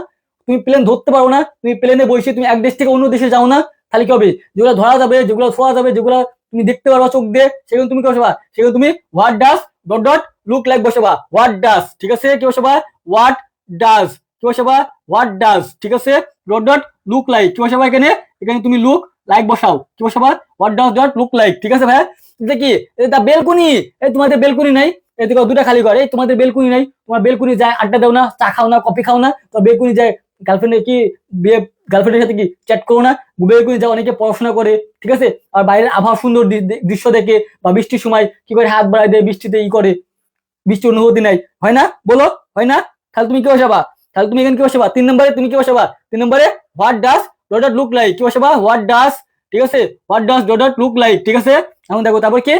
তুমি প্লেন ধরতে পারো না, তুমি প্লেনে বসে তুমি এক দেশ থেকে অন্য দেশে যাও না, তাহলে কি হবে, যেগুলো ধরা যাবে, যেগুলো ছোঁয়া যাবে, যেগুলো তুমি দেখতে পারবা চোখ দিয়ে, সেগুলো তুমি কি বসাবা, সেগুলো তুমি what does dot look like বসাবা, হোয়াট ডাস, ঠিক আছে, কি বসাবা, হোয়াট ডাস, কি বসাবা, হোয়াট ডাস, ঠিক আছে, ডট লুক লাইক, কি বসাবা এখানে, এখানে তুমি লুক লাইক বসাও, কি বসাবা, what does dot look like, ঠিক আছে ভাইয়া। এটা কি, এটা বেলকুনি, এই তোমাদের বেলকুনি নাই, এদিকে দুটা খালি ঘর। এই তোমাদের বেলকুনি নাই? তোমার বেলকুনি যায় আড্ডা দাও না, চা খাও না, কফি খাও না? তো বেলকুনি যায় গার্লফ্রেন্ডের কি বিয়ে, গার্লফ্রেন্ডের সাথে কি চ্যাট করো না? বেলকুনি যায় অনেকে পড়াশোনা করে, ঠিক আছে? আর বাইরের আবহাওয়া সুন্দর দৃশ্য দেখে, বা বৃষ্টির সময় কি করে হাত বাড়ায় দেয়, বৃষ্টিতে ই করে, বৃষ্টি অনুভূতি নাই, হয় না? বলো, হয় না? তাহলে তুমি কি বসাবা? তাহলে তুমি এখানে কি বসাবা? 3 নম্বরে তুমি কি বসাবা? 3 নম্বরে what does dot look like, কি বসাবা? হোয়াট ডাজ, ঠিক আছে? What does dot look like, ঠিক আছে? এখন দেখো তারপর কি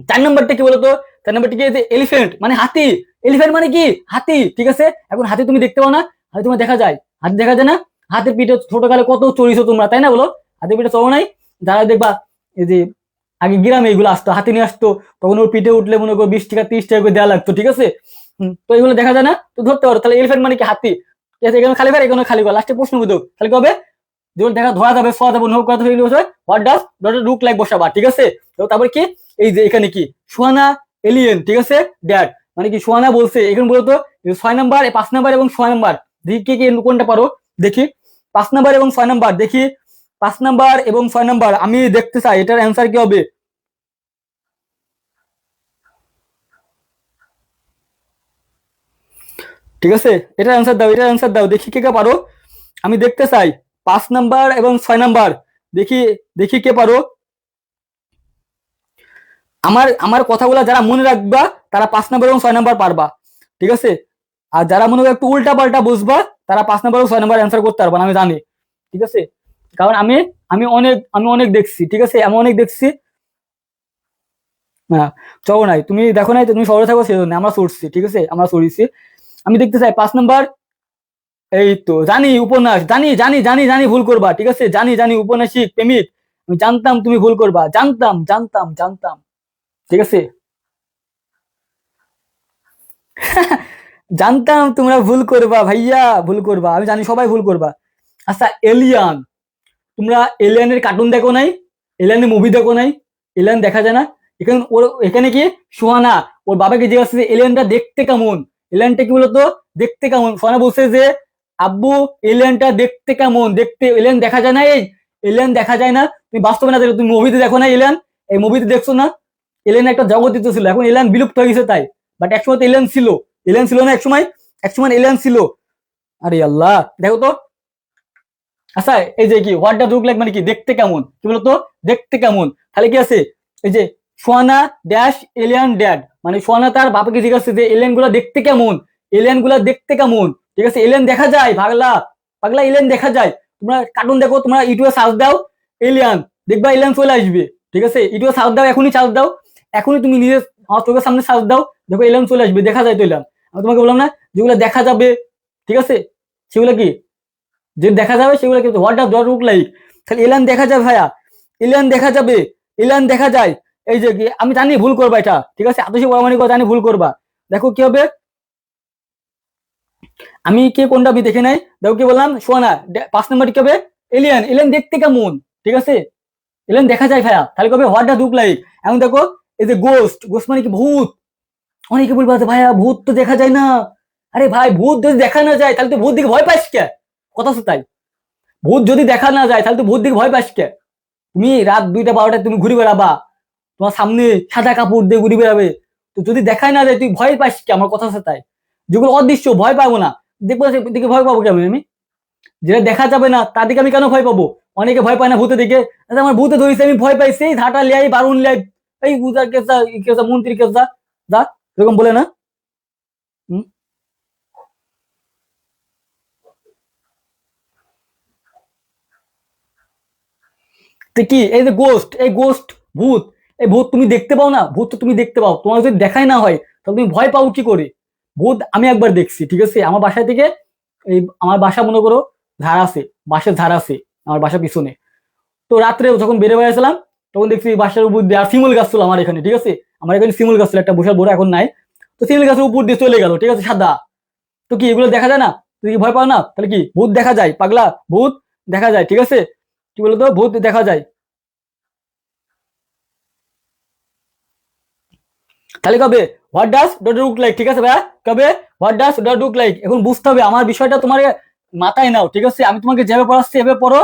4 নম্বরটা কি বলতো? 4 নম্বরটা কি? এলিফ্যান্ট মানে হাতি। এলিফ্যান্ট মানে কি? হাতি, ঠিক আছে? এখন হাতি তুমি দেখতে পাও না? হাতি তোমার দেখা যায়? হাতি দেখা যায় না? হাতের পিঠে ছোটকালে কত চড়িয়েছো তোমরা, তাই না? বলো, হাতের পিঠে চড়ো নাই? যারা দেখবা এই যে আগে গ্রামে এগুলো আসতো, হাতি নিয়ে আসতো, তখন ওর পিঠে উঠলে মনে করো 20 টাকা 30 টাকা করে দেওয়া লাগতো, ঠিক আছে? তো এগুলো দেখা যায় না? তো ধরতে পারো। তাহলে এলিফ্যান্ট মানে কি? হাতি, ঠিক আছে? এখানে খালি ঘর, এখানে খালি ঘর, লাস্টে প্রশ্ন বুঝো। তাহলে কি হবে? যেমন দেখা ধরা যাবে, ছোঁয়া যাবে, অনুভব করা যাবে, what does dot look like বসাবা, ঠিক আছে? তো তারপর কি এই যে এখানে কি সুহানা এলিয়েন, ঠিক আছে? ড্যাড মানে কি সুহানা বলছে, এখানে বলতো 6 নাম্বার, 5 নাম্বার এবং 6 নাম্বার, দেখি কে কে কোনটা পারো, দেখি 5 নাম্বার এবং 6 নাম্বার, দেখি 5 নাম্বার এবং 6 নাম্বার আমি দেখতে চাই, এটার অ্যান্সার কি হবে? ঠিক আছে, এটার অ্যান্সার দাও, এটার অ্যান্সার দাও, দেখি কে কে পারো, আমি দেখতে চাই। 5 নাম্বার এবং 6 নাম্বার, দেখি, দেখি কে পারো। আমার আমার কথাগুলো যারা মনে রাখবা তারা 5 নাম্বার এবং 6 নাম্বার পারবা, ঠিক আছে? আর যারা মনে হয় একটু উল্টা পাল্টা বুঝবা তারা 5 নাম্বার এবং 6 নাম্বার অ্যান্সার করতে পারবা না, আমি জানি, ঠিক আছে? কারণ আমি অনেক দেখছি, ঠিক আছে? আমি অনেক দেখছি। হ্যাঁ, চলো নাই, তুমি দেখো নাই তো, তুমি শহরে থাকো সেজন্য, আমরা সরছি, ঠিক আছে? আমরা সরিছি। আমি দেখতে চাই 5 নাম্বার। এই তো জানি, উপন্যাস, জানি জানি জানি জানি ভুল করবা, ঠিক আছে? জানি জানি উপন্যাসিক প্রেমিক, আমি জানতাম তুমি ভুল করবা, জানতাম জানতাম জানতাম, ঠিক আছে? জানতাম তোমরা ভুল করবা ভাইয়া, ভুল করবা, আমি জানি সবাই ভুল করবা। আচ্ছা, এলিয়ান, তোমরা এলিয়ানের কার্টুন দেখো নাই? এলিয়ানের মুভি দেখো নাই? এলিয়ান দেখা যায় না? এখানে ওর, এখানে কি সোহানা ওর বাবাকে জিজ্ঞাসা করছে এলিয়ানটা দেখতে কেমন, এলিয়ানটা কি বলতো দেখতে কেমন? সোহানা বলছে যে আব্বু এলিয়ানটা দেখতে কেমন, দেখতে এলিয়ান দেখা যায় না, এই এলিয়ান দেখা যায় না, তুমি বাস্তবে না দেখো, তুমি মুভিতে দেখো না এলিয়ান? এই মুভিতে দেখছো না? এলিয়ান একটা জগৎ ছিল, এখন এলিয়ান বিলুপ্ত হয়ে গেছে তাই, বাট একসময় তো এলিয়ান ছিল, এলিয়ান ছিল না একসময়? একসময় এলিয়ান ছিল। আরে আল্লাহ, দেখো তো। আচ্ছা, এই যে কি হোয়াট ডাজ লুক লাইক মানে কি দেখতে কেমন, কি বলতো দেখতে কেমন? তাহলে কি আছে এই যে সোয়ানা ড্যাশ এলিয়ান ড্যাড, মানে সোয়ানা তার বাবাকে জিজ্ঞাসা যে এলিয়ান গুলা দেখতে কেমন, এলিয়ান গুলা দেখতে কেমন, ঠিক আছে? এলিয়ান দেখা যায় পাগলা, পাগলা এলিয়ান দেখা যায়। তোমরা কার্টুন দেখো, তোমরা ইউটিউবে সার্চ দাও এলিয়ান, দেখবা এলিয়ান চলে আসবে, ঠিক আছে? ইউটিউবে সার্চ দাও, এখনই সার্চ দাও, এখনই তুমি নিজে আমার চোখের সামনে সার্চ দাও, দেখো এলিয়ান চলে আসবে, দেখা যায় তো এলিয়ান। আমি তোমাকে বললাম না যেগুলো দেখা যাবে, ঠিক আছে? সেগুলো কি যে দেখা যাবে সেগুলো কিন্তু what does dot look like. তাহলে এলিয়ান দেখা যায় ভাইয়া, এলিয়ান দেখা যাবে, এলিয়ান দেখা যায়। এই যে কি আমি জানি ভুল করবা এটা, ঠিক আছে? আতসী পরামানিক জানি ভুল করবা। দেখো কি হবে, আমি কে কোনটা আমি দেখে নাই, দেখো কি বললাম, শোনা 5 নাম্বার কি হবে? এলিয়ান, এলিয়ান দেখতে কেমন, ঠিক আছে? এলিয়ান দেখা যায় ভাইয়া, তাহলে কবে হোয়াট ডাজ লুক লাইক। এখন দেখো এই যে গোস্ট, গোস্ট মানে কি ভূত, অনেকে বলবে যে ভাইয়া ভূত তো দেখা যায় না। আরে ভাই, ভূত যদি দেখা না যায় তাহলে তো ভূত দিকে ভয় পাইস কে? কথা হচ্ছে তাই, ভূত যদি দেখা না যায় তাহলে তো ভূত দিকে ভয় পাস কে? তুমি রাত 2টা 12টায় তুমি ঘুরে বেড়াবা, তোমার সামনে সাদা কাপড় দিয়ে ঘুরে বেড়াবে, তো যদি দেখাই না যায় তুই ভয় পাস কে? আমার কথা হচ্ছে তাই, যেগুলো অদৃশ্য ভয় পাবো না, দেখবো দিকে ভয় পাবো কেমন আমি? যেটা দেখা যাবে না তার দিকে আমি কেন ভয় পাবো? অনেকে ভয় পায় না ভূতের দিকে, আমার ভূতে ধরেছে আমি ভয় পাইছি, ঝাঁটা লিয়াই বারুন লিয়াই, এই উজার কেসা কেসা মন্ত্রী কেসা, যা এরকম বলে না? হুম, তো কি এই যে গোস্ট, এই গোস্ট ভূত, এই ভূত তুমি দেখতে পাও না? ভূত তো তুমি দেখতে পাও, তোমার যদি দেখাই না হয় তাহলে তুমি ভয় পাও কি করে? ভূত আমি একবার দেখছি, ঠিক আছে? আমার বাসা থেকে, এই আমার বাসা মনে করো ধার আছে, বাসের ধার আছে আমার বাসা পিছনে, তো রাত্রে যখন বেড়ে বেড়াইছিলাম তখন দেখছি বাসার উপর দিয়ে, আর শিমুল গাছ ছিল আমার এখানে, ঠিক আছে? আমার এখানে শিমুল গাছ ছিল একটা, বসার বড় এখন নাই, তো শিমুল গাছের উপর দিয়ে চলে গেল, ঠিক আছে? সাদা, তো কি এগুলো দেখা যায় না? তুই কি ভয় পাও না? তাহলে কি ভূত দেখা যায় পাগলা, ভূত দেখা যায়, ঠিক আছে? কি বলতো ভূত দেখা যায়। তাহলে কবে what does dot look like, ঠিক আছে ভাইয়া? কবে what does dot look like, এখন বুঝতে হবে আমার বিষয়টা, তোমার মাথায় নাও, ঠিক আছে? আমি তোমাকে যেভাবে পড়াচ্ছি এভাবে পড়ো,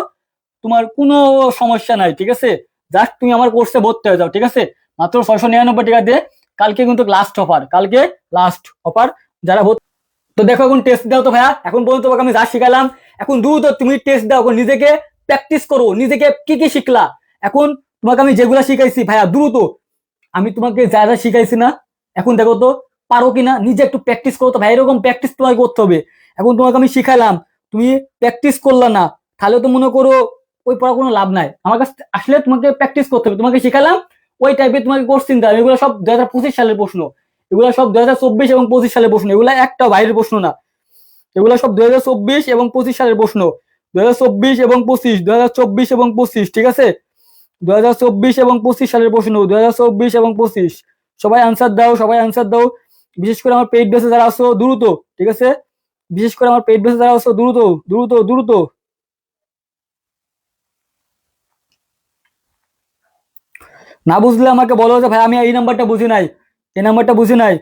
তোমার কোনো সমস্যা নাই, ঠিক আছে? জাস্ট তুমি আমার কোর্সে ভর্তি হয়ে যাও, ঠিক আছে? মাত্র 699 টাকা দিয়ে কালকে কিন্তু লাস্ট অফার, কালকে লাস্ট অফার যারা তো দেখো এখন টেস্ট দাও তো ভাইয়া, এখন পর্যন্ত তোমাকে আমি যা শিখালাম এখন দ্রুত তুমি টেস্ট দাও, এখন নিজেকে প্র্যাকটিস করো, নিজেকে কি কি শিখলা, এখন তোমাকে আমি যেগুলা শিখাইছি ভাইয়া দ্রুত আমি তোমাকে যা যা শিখাইছি না, এখন দেখো তো পারো কিনা, নিজে একটু প্র্যাকটিস করো তো ভাই, এরকম প্র্যাকটিস তোমাকে করতে হবে। এখন তোমাকে আমি শিখালাম, তুমি প্র্যাকটিস করলা না, তাহলে তো মনে করো ওই পড়া কোনো লাভ নাই। আমার কাছে আসলে তোমাকে প্র্যাকটিস করতে হবে, তোমাকে শিখালাম ওই টাইপের তোমাকে কোশ্চিন দাও, এগুলো সব 2025 সালের প্রশ্ন, এগুলো সব 2024 এবং 25 সালের প্রশ্ন, এগুলো একটা বাইরের প্রশ্ন না, এগুলো সব 2024 এবং 25 সালের প্রশ্ন, 2024 এবং 25, 2024 এবং 25, ঠিক আছে, 2024 এবং 25 সালের প্রশ্ন, 2024 এবং 25। সবাই আনসার দাও, সবাই আনসার দাও, বিশেষ করে আমার পেইড বেসে যারা আছো দ্রুত, ঠিক আছে, বিশেষ করে আমার পেইড বেসে যারা আছো দ্রুত দ্রুত দ্রুত। না বুঝলে আমাকে বলো যে ভাই আমি এই নাম্বারটা বুঝি নাই, এই নাম্বারটা বুঝি নাই।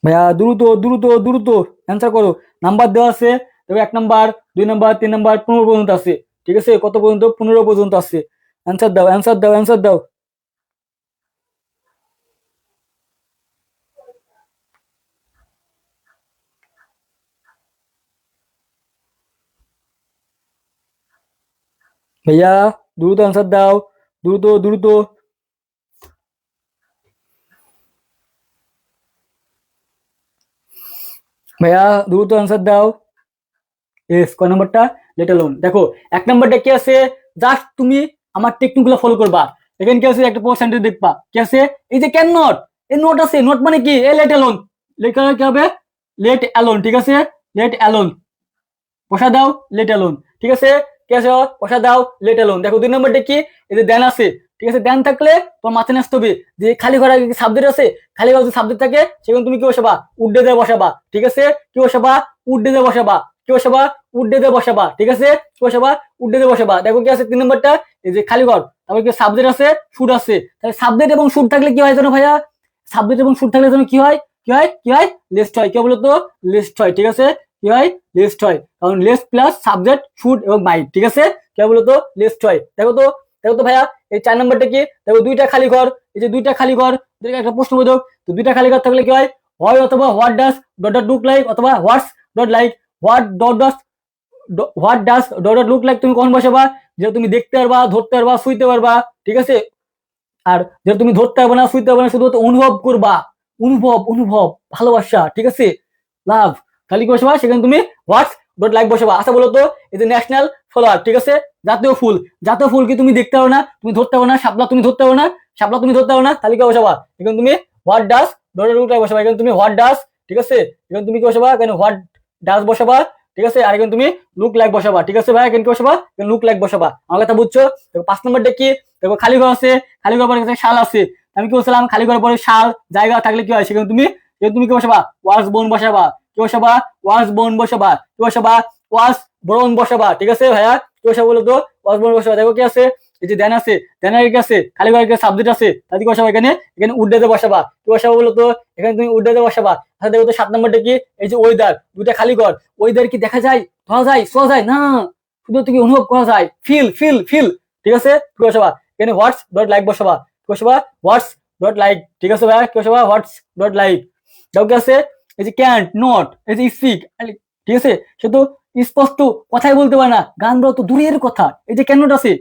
ভাইয়া দ্রুত দ্রুত দ্রুত অ্যান্সার করো, নাম্বার দেওয়া আছে, তবে 1 নাম্বার 2 নাম্বার 3 নাম্বার 15 পর্যন্ত আছে, ঠিক আছে, কত পর্যন্ত, 15 পর্যন্ত আছে। অ্যান্সার দাও, অ্যান্সার দাও, অ্যান্সার দাও। ভাইয়া দ্রুত অ্যান্সার দাও, দ্রুত দ্রুত। ভাইয়া দ্রুত অ্যান্সার দাও। এস কয় নাম্বারটা, লেট অ্যালোন। দেখো 1 নাম্বারটা কি আছে, জাস্ট তুমি আমার টেকনিক গুলো ফলো করবা। এখানে কি আছে, একটা পার্সেন্টেজ দেখবা কি আছে, এই যে ক্যান নট, এই নোট আছে, নোট মানে কি, এ লেট অ্যালোন, লেখা কি হবে, লেট অ্যালোন, ঠিক আছে, লেট অ্যালোন, বসা দাও, লেট অ্যালোন, ঠিক আছে, কি আছে, বসা দাও, লেট অ্যালোন। দেখো 2 নাম্বারটা কি, এই যে দেন আছে, ঠিক আছে, দেন থাকলে তোমার মাথায় আসতে হবে যে খালি ঘরে সাবজেক্ট আছে, খালি ঘরে সাবজেক্ট থাকে সেখানে তুমি কি বসাবা, উড্ডে দিয়ে বসাবা, ঠিক আছে, কি বসাবা, উড্ডে দিয়ে বসাবা, কি বসাবা, উড্ডে দিয়ে বসাবা, ঠিক আছে, কি বসাবা, উড্ডে দিয়ে বসাবা। দেখো কি আছে 3 নাম্বারটা, এই যে খালি ঘর, তারপর কি সাবজেক্ট আছে, শুট আছে, তাহলে সাবজেক্ট এবং শুট থাকলে কি হয় জানো ভাইয়া, সাবজেক্ট এবং শুট থাকলে জানো কি হয়, কি হয়, কি হয়, লিস্ট হয়, কি বলতো, লিস্ট হয়, ঠিক আছে, কি হয়, লিস্ট হয়, কারণ লিস্ট প্লাস সাবজেক্ট শুড এবং মাইট, ঠিক আছে, কি বলতো, লিস্ট হয়। দেখো তো, দেখো তো ভাইয়া এই 4 নাম্বারটা কি, দেখো 2টা খালি ঘর, এই যে 2টা খালি ঘর, একটা প্রশ্নবোধক, তো 2টা খালি ঘর থাকলে কি হয়, হয় অথবা what does dot dot look like, অথবা what's dot like, what dot dot what does dot dot look like তুমি কখন বসাবা, যে তুমি দেখতে পারবা, ধরতে পারবা, শুইতে পারবা, ঠিক আছে, আর যে তুমি ধরতে পারবে না, শুইতে পারবে না, শুধুমাত্র অনুভব করবা, অনুভব অনুভব, ভালোবাসা, ঠিক আছে, লাভ, খালি কি বসাবা, সেখানে তুমি হোয়াটস ডট লাইক বসাবা। আচ্ছা বলো তো, এই যে ন্যাশনাল ফ্লাওয়ার, ঠিক আছে, জাতীয় ফুল, জাতীয় ফুল কি তুমি দেখতে পারো না, তুমি ধরতে পারো না, শাপলা তুমি ধরতে পারো না, শাপলা তুমি ধরতে পারো না, তাহলে কি বসাবা, এখানে তুমি what does dot look like বসাবা, এখানে তুমি হোয়াট ডাজ, ঠিক আছে, এখানে তুমি কি বসাবা, এখানে হোয়াট ডাজ বসাবা, ঠিক আছে, আর এখানে তুমি লুক লাইক বসাবা, ঠিক আছে ভাই, এখানে কি বসাবা, এখানে লুক লাইক বসাবা। আমার কথা বুঝছো? দেখো 5 নম্বরটা কি, দেখো খালি ঘর আছে, খালি ঘর পরে শাল আছে, আমি কি বলছিলাম, খালি ঘর পরে শাল জায়গা থাকলে কি হয়, সেখানে তুমি কি বসাবা, ওয়াশ বোন বসাবা, কি বসাবা, ওয়াশ বোন বসাবা, কি বসাবা, ওয়াশ বোন বসাবা, ঠিক আছে ভাইয়া, কি বসাবো বলো তো, ওয়াশ বোন বসাবা। দেখো কি আছে, এই যে দেন আছে, দেনের কি আছে, খালি ঘরে সাবজেক্ট আছে, তাহলে কি বসাবা, এখানে এখানে উড্ডেতে বসাবা, কি বসাবো বলো তো, এখানে তুমি উড্ডেতে বসাবা। আচ্ছা দেখো তো 7 নম্বরটা কি, এই যে ওয়েদার, 2টা খালি ঘর, ওয়েদার কি দেখা যায়, ধরা যায়, শোয়া যায় না, শুধু তুমি অনুভব করা যায়, ফিল ফিল ফিল, ঠিক আছে, কি বসাবা, এখানে হোয়াটস ডট লাইক বসাবা, কি বসাবা, হোয়াটস ডট লাইক, ঠিক আছে ভাইয়া, কি বসাবা, হোয়াটস ডট লাইক। দেখো কি আছে, এই যে ক্যান্ট নট, এই যে স্পিক, ঠিক আছে, সে তো স্পষ্ট কথাই বলতে পারে না, গান বলা তো দূরের কথা। এই যে ক্যান নট আছে,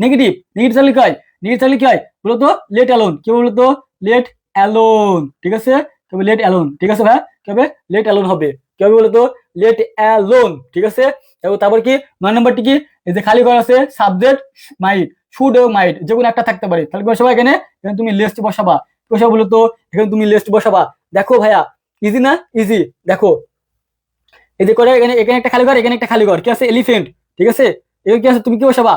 নেগেটিভ, নেগেটিভ চালিয়ে কি হয়, নেগেটিভ চালিয়ে কি হয় বলতো, লেট অ্যালোন, কি বলতো, লেট অ্যালোন, ঠিক আছে, তবে লেট অ্যালোন, ঠিক আছে ভাইয়া, কি হবে, লেট অ্যালোন হবে, কি হবে বলতো, লেট অ্যালোন, ঠিক আছে। তারপর কি 9 নাম্বারটি কি, এই যে খালি ঘর আছে, সাবজেক্ট মাইট, শুড এবং মাইট যে কোনো একটা থাকতে পারে, তাহলে কি বসাবা, এখানে এখানে তুমি লিস্ট বসাবা, কি বসাবা বলতো, এখানে তুমি লিস্ট বসাবা। দেখো ভাইয়া ইজি না, ইজি, দেখো এই যে করে এখানে এখানে একটা খালি ঘর, এখানে একটা খালি ঘর, কি আছে, এলিফেন্ট, ঠিক আছে, এখানে কি আছে, তুমি কি বসাবা,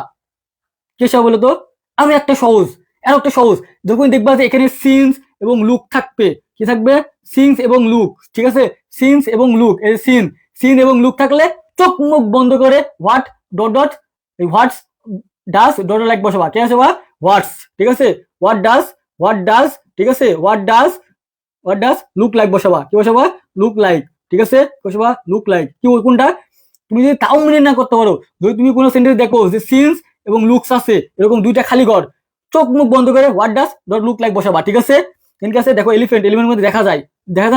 কি বসাবা বলতো, আমি একটা সহজ, আর একটা সহজ, যখন দেখবা যে এখানে সিনস এবং লুক থাকবে, কি থাকবে, সিনস এবং লুক, ঠিক আছে, সিনস এবং লুক, এই সিন, সিন এবং লুক থাকলে চোখ মুখ বন্ধ করে what dot dot, what's does dot like বসাবা, কি আছে, হোয়াটস, ঠিক আছে, হোয়াট ডাস, হোয়াট ডাস, ঠিক আছে, হোয়াট ডাস লুক লাইক বসাবা, কি বসাবা, লুক লাইক, ঠিক আছে, বসাবা লুক লাইক, কি কোনটা, তুমি যদি তাও মিনিট না করতে পারো, যদি তুমি কোনো সেন্টেন্স দেখো যে সিন্স এবং লুকস আছে, এরকম দুইটা খালি ঘর, চোখ মুখ বন্ধ করে what does dot look like বসাবা, ঠিক আছে? ঠিক আছে, দেখো এলিফেন্ট, এলিফেন্টের মধ্যে দেখা যায়,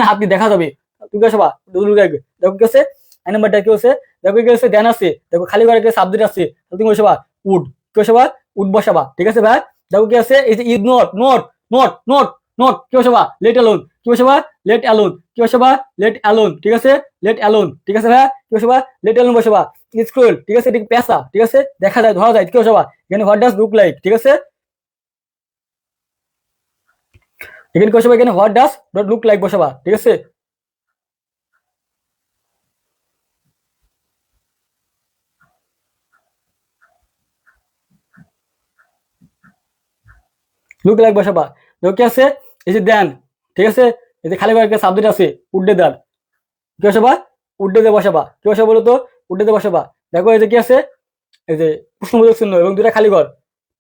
হাত দিয়ে দেখা যাবে, তুমি বসাবা লুক লাইক। দেখো কি আছে এক নাম্বারটা কি আছে, দেখো কি আছে দেন আছে, দেখো খালি ঘরে সাবজেক্ট আছে, তুমি বসাবা উড, কি বসাবা উড বসাবা, ঠিক আছে ভাই? দেখো কি আছে এই যে is not not not not not, কি বসাবা লেট অ্যালোন, কি বসাবা লেট অ্যালোন, কি বসাবা লেট অ্যালোন, ঠিক আছে লেট অ্যালোন, ঠিক আছে ভাই? কি বসাবা লেট অ্যালোন বসাবা। স্ক্রল, ঠিক আছে, এটা পেশা, ঠিক আছে, দেখা যায় ধরা যায়, কি বসাবা এখানে হোয়াট ডাজ লুক লাইক, ঠিক আছে? এখানে কি বসাবা, এখানে what does dot look like বসাবা, ঠিক আছে? লুক লাইক বসাবা। দেখো কি আছে এই যে দেন, ঠিক আছে, এই যে খালি একটা সাবজেক্ট আছে উড্ডে দেন, কি বসাবা উড্ডে দে বসাবা, কি বসাবা বলো তো উড্ডে দে বসাবা। দেখো এই যে কি আছে এই যে প্রশ্নবোধক চিহ্ন এবং দুটা খালি ঘর,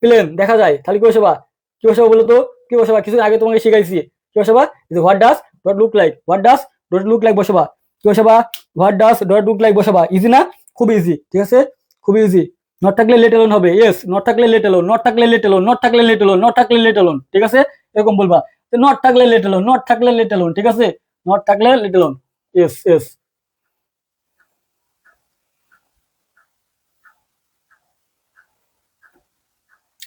প্লেন দেখা যায়, তাহলে কি বসাবা, কি বসাবা বলো তো, কি বসাবা কিছু আগে তোমাকে শিখাইছি, কি বসাবা এই যে what does dot look like, what does dot look like বসাবা, কি বসাবা what does dot look like বসাবা। ইজি না? খুব ইজি, ঠিক আছে, খুব ইজি। নট থাকলে লেট অ্যালোন হবে, ইয়েস, নট থাকলে লেট অ্যালোন, নট থাকলে লেট অ্যালোন, নট থাকলে লেট অ্যালোন, নট থাকলে লেট অ্যালোন, ঠিক আছে, এরকম বলবা। নট থাকলে লেট অ্যালোন, নট থাকলে লেট অ্যালোন, ঠিক আছে, নট থাকলে লেট অ্যালোন, ইয়েস ইয়েস।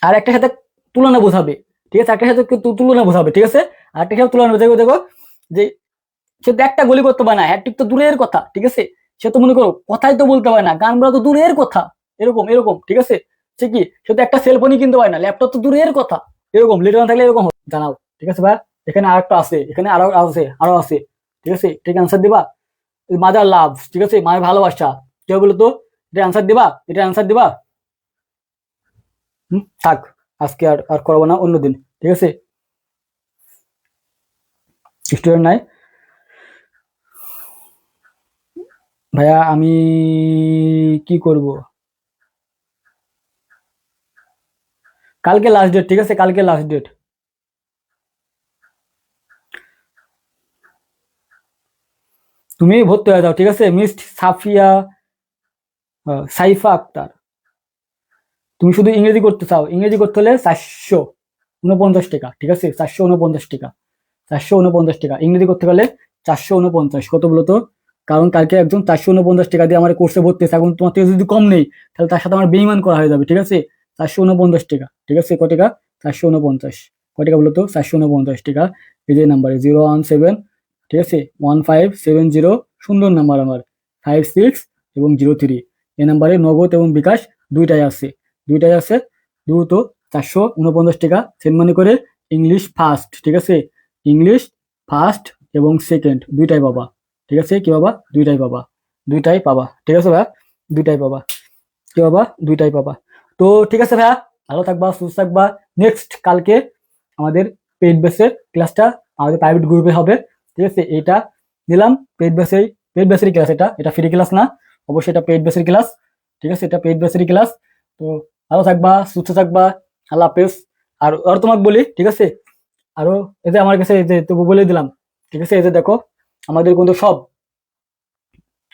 আর একটা সাথে তুলনা বোঝাবে, ঠিক আছে, একটা সাথে তুলনা বোঝাবে, ঠিক আছে, আর একটা সাথে তুলনা বোঝাবে। দেখো যে সে তো একটা গলি করতে পারে না, হ্যাট্রিক তো দূরের কথা, ঠিক আছে, সে তো মনে করো কথাই তো বলতে পারে না, গান বলা তো দূরের কথা, এরকম এরকম, ঠিক আছে, সে কি সে তো একটা সেলফোনই কিনতে পারে না, ল্যাপটপ তো দূরের কথা, এরকম লিটল না থাকলে এরকম জানাও, ঠিক আছে ভাই? এখানে আর একটা আছে, এখানে আরো আছে, আরো আছে, ঠিক আছে, ঠিক আনসার দিবা। মাদার লাভ, ঠিক আছে, মায়ের ভালোবাসা, কেউ বলো তো এটা আনসার দিবা, এটা আনসার দিবা। থাক, আজকে আর আর করাবো না, অন্যদিন, ঠিক আছে? স্টুডেন্ট নাই ভাইয়া, আমি কি করব? কালকে লাস্ট ডেট, ঠিক আছে, কালকে লাস্ট ডেট। তুমি ভর্তি হয়ে যাও, ঠিক আছে, মিস সাফিয়া সাইফা আক্তার। তুমি শুধু ইংরেজি করতে চাও, ইংরেজি করতে হলে 449 টাকা, ঠিক আছে, 449 টাকা, 449 টাকা ইংরেজি করতে গেলে, 449, কত বলতো? কারণ কালকে একজন 449 টাকা দিয়ে আমার কোর্সে ভর্তি হয়েছে, এখন তোমার থেকে যদি কম নেই তাহলে তার সাথে আমার বেইমান করা হয়ে যাবে, ঠিক আছে? 449 টাকা, ঠিক আছে, কত টাকা? 449, কয় টাকা বলতো? 449 টাকা। এই যে নাম্বারে 017, ঠিক আছে, 1570, সুন্দর নাম্বার আমার, 56 এবং 03, এই নাম্বারে নগদ এবং বিকাশ দুইটাই আছে, দুইটাই আছে। দ্রুত 449 টাকা সেন্ড মানি করে ইংলিশ ফার্স্ট, ঠিক আছে, ইংলিশ ফার্স্ট এবং সেকেন্ড দুইটাই পাবা, ঠিক আছে, কি বাবা দুইটাই পাবা, দুইটাই পাবা, ঠিক আছে ভাইয়া, দুইটাই পাবা, কি বাবা দুইটাই পাবা। তো ঠিক আছে ভাইয়া, ভালো থাকবা, সুস্থ থাকবা। নেক্সট কালকে আমাদের পেইড বেসের ক্লাসটা আমাদের প্রাইভেট গ্রুপে হবে, ঠিক আছে, এটা দিলাম পেইড বেসের, পেইড বেসের ক্লাস, এটা এটা ফ্রি ক্লাস না, অবশ্যই এটা পেইড বেসের ক্লাস, ঠিক আছে, এটা পেইড বেসের ক্লাস। তো ভালো থাকবা, সুস্থ থাকবা, আল্লাহ হাফেজ। আর আর তোমাকে বলি, ঠিক আছে, আরো এই যে আমার কাছে এই যে তবু বলে দিলাম, ঠিক আছে, এই যে দেখো আমাদের কিন্তু সব,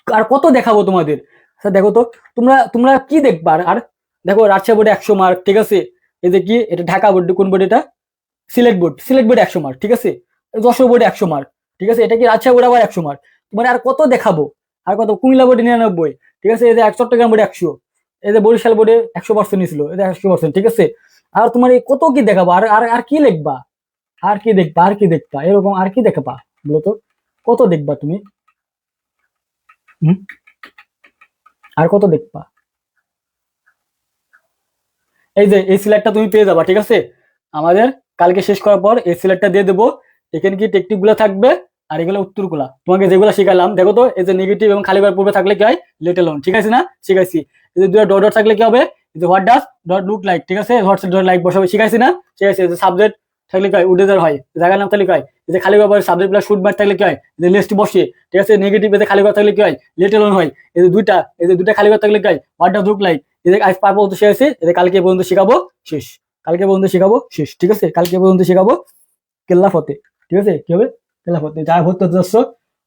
আর কত দেখাবো তোমাদের, আচ্ছা দেখো তো তোমরা তোমরা কি দেখবা, আর দেখো রাজশাহী বোর্ডে 100 মার্ক, ঠিক আছে, এই যে কি এটা ঢাকা বোর্ড, কোন বোর্ড এটা? সিলেট বোর্ড, সিলেট বোর্ডে 100 মার্ক, ঠিক আছে, যশোর বোর্ডে 100 মার্ক, ঠিক আছে, এটা কি রাজশাহী বোর্ডে আবার 100 মার্ক, তোমার আর কত দেখাবো, আর কত, কুমিল্লা বোর্ডে 99, ঠিক আছে, এই যে চট্টগ্রাম বোর্ডে 100, এই যে বরিশাল বোর্ডে 100% নিয়েছিল, এই যে 100%, ঠিক আছে, আর তোমার এই কত কি দেখাবো, আর আর আর কি লিখবা, আর কি দেখবা, আর কি দেখবা, এরকম আর কি দেখাবা বলো তো, কত দেখবা তুমি? হুম? আর কত দেখবা? এই যে এই সিলেক্টটা তুমি পেয়ে যাবা, ঠিক আছে, আমাদের কালকে শেষ করার পর এই সিলেক্টটা দিয়ে দেবো, এখানে কি টেকনিক গুলো থাকবে, আর এগুলো উত্তরগুলা তোমাকে যেগুলো শিখালাম, দেখো তো এই যে নেগেটিভ এবং খালি ঘর পূর্বে থাকলে কি হয়, লেট অ্যালোন, ঠিক আছে না, শিখাইছি। এই যে দুটো ডট ডট থাকলে কি হবে, এই যে what does dot look like, ঠিক আছে, হোয়াটস ডট লাইক বসাবে, শিখাইছি না, শিখাইছি। এই যে সাবজেক্ট থাকলে কি হয়, উডেজার হয়, জায়গার নাম থাকলে কি হয়, এই যে খালি ঘর পরে সাবজেক্ট প্লাস শুট মার্ক থাকলে কি হয়, এই যে লিস্ট বসে, ঠিক আছে, নেগেটিভ এতে খালি ঘর থাকলে কি হয়, লেট অ্যালোন হয়। এই যে দুইটা, এই যে দুইটা খালি ঘর থাকলে কি হয়, হোয়াট ডাজ লুক লাইক। এই যে আজ পার পর্যন্ত শিখাইছি, এই যে কালকে পর্যন্ত শিখাবো, শেষ, কালকে পর্যন্ত শেখাবো, শেষ, ঠিক আছে, কালকে পর্যন্ত শেখাবো, কেল্লা ফতে, ঠিক আছে, কি হবে, কেল্লা ফতে, যা ভর্তি হতে যাচ্ছ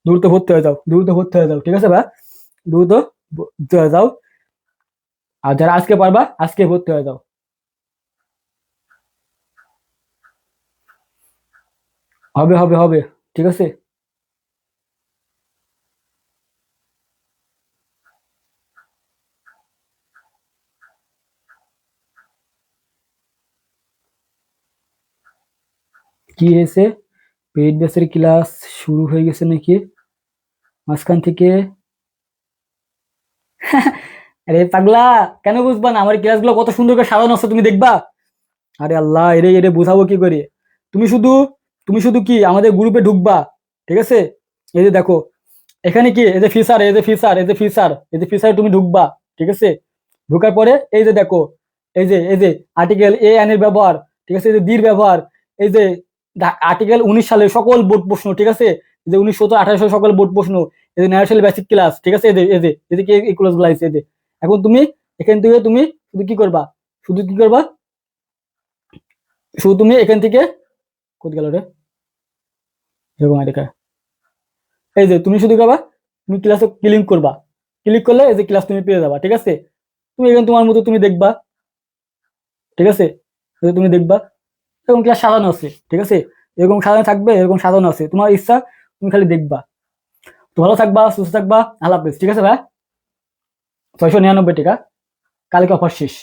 দ্রুত ভর্তি হয়ে যাও, দ্রুত ভর্তি হয়ে যাও, ঠিক আছে ভাই, দ্রুত ভর্তি হয়ে যাও। আর যারা আজকে পারবা আজকে ভর্তি হয়ে যাও। হবে হবে হবে, ঠিক আছে। কি হয়েছে? পেইড ব্যাচের ক্লাস শুরু হয়ে গেছে নাকি মাঝখান থেকে? আরে পাগলা, কেন বুঝবা না? আমার ক্লাসগুলো কত সুন্দর করে সাজানো আছে, তুমি দেখবা। আরে আল্লাহ, এরে এরে বোঝাবো কি করে? তুমি শুধু তুমি শুধু কি আমাদের গ্রুপে ঢুকবা, ঠিক আছে? এই যে দেখো, এখানে কি এই যে ফিচার, এই যে ফিচার, এই যে ফিচার, এই যে ফিচারে তুমি ঢুকবা, ঠিক আছে? ঢোকার পরে এই যে দেখো, এই যে আর্টিকেল এ এন এর ব্যবহার, ঠিক আছে, এই যে দির ব্যবহার, এই যে আর্টিকেল 19 সালের সকল বোর্ড প্রশ্ন, ঠিক আছে, এই যে 1917-1800 সকল বোর্ড প্রশ্ন, এই যে ন্যাশনাল বেসিক ক্লাস, ঠিক আছে, এই যে এই ক্লাসগুলো আছে, এই যে এখন তুমি এখান থেকে তুমি শুধু কি করবা, শুধু কি করবা, শুধু তুমি এখান থেকে কোথায় গেল রে, এরকম দেখা, এই যে তুমি শুধু করবা, তুমি ক্লাসে ক্লিক করবা, ক্লিক করলে এই যে ক্লাস তুমি পেয়ে যাবা, ঠিক আছে? তুমি এখানে তোমার মতো তুমি দেখবা, ঠিক আছে? এই যে তুমি দেখবা এরকম ক্লাস সাজানো আছে, ঠিক আছে? এরকম সাজানো থাকবে, এরকম সাজানো আছে, তোমার ইচ্ছা, তুমি খালি দেখবা। তো ভালো থাকবা, সুস্থ থাকবা, আল্লাহ হাফেজ, ঠিক আছে ভাই? 699 টাকা, কালকে অফার শেষ।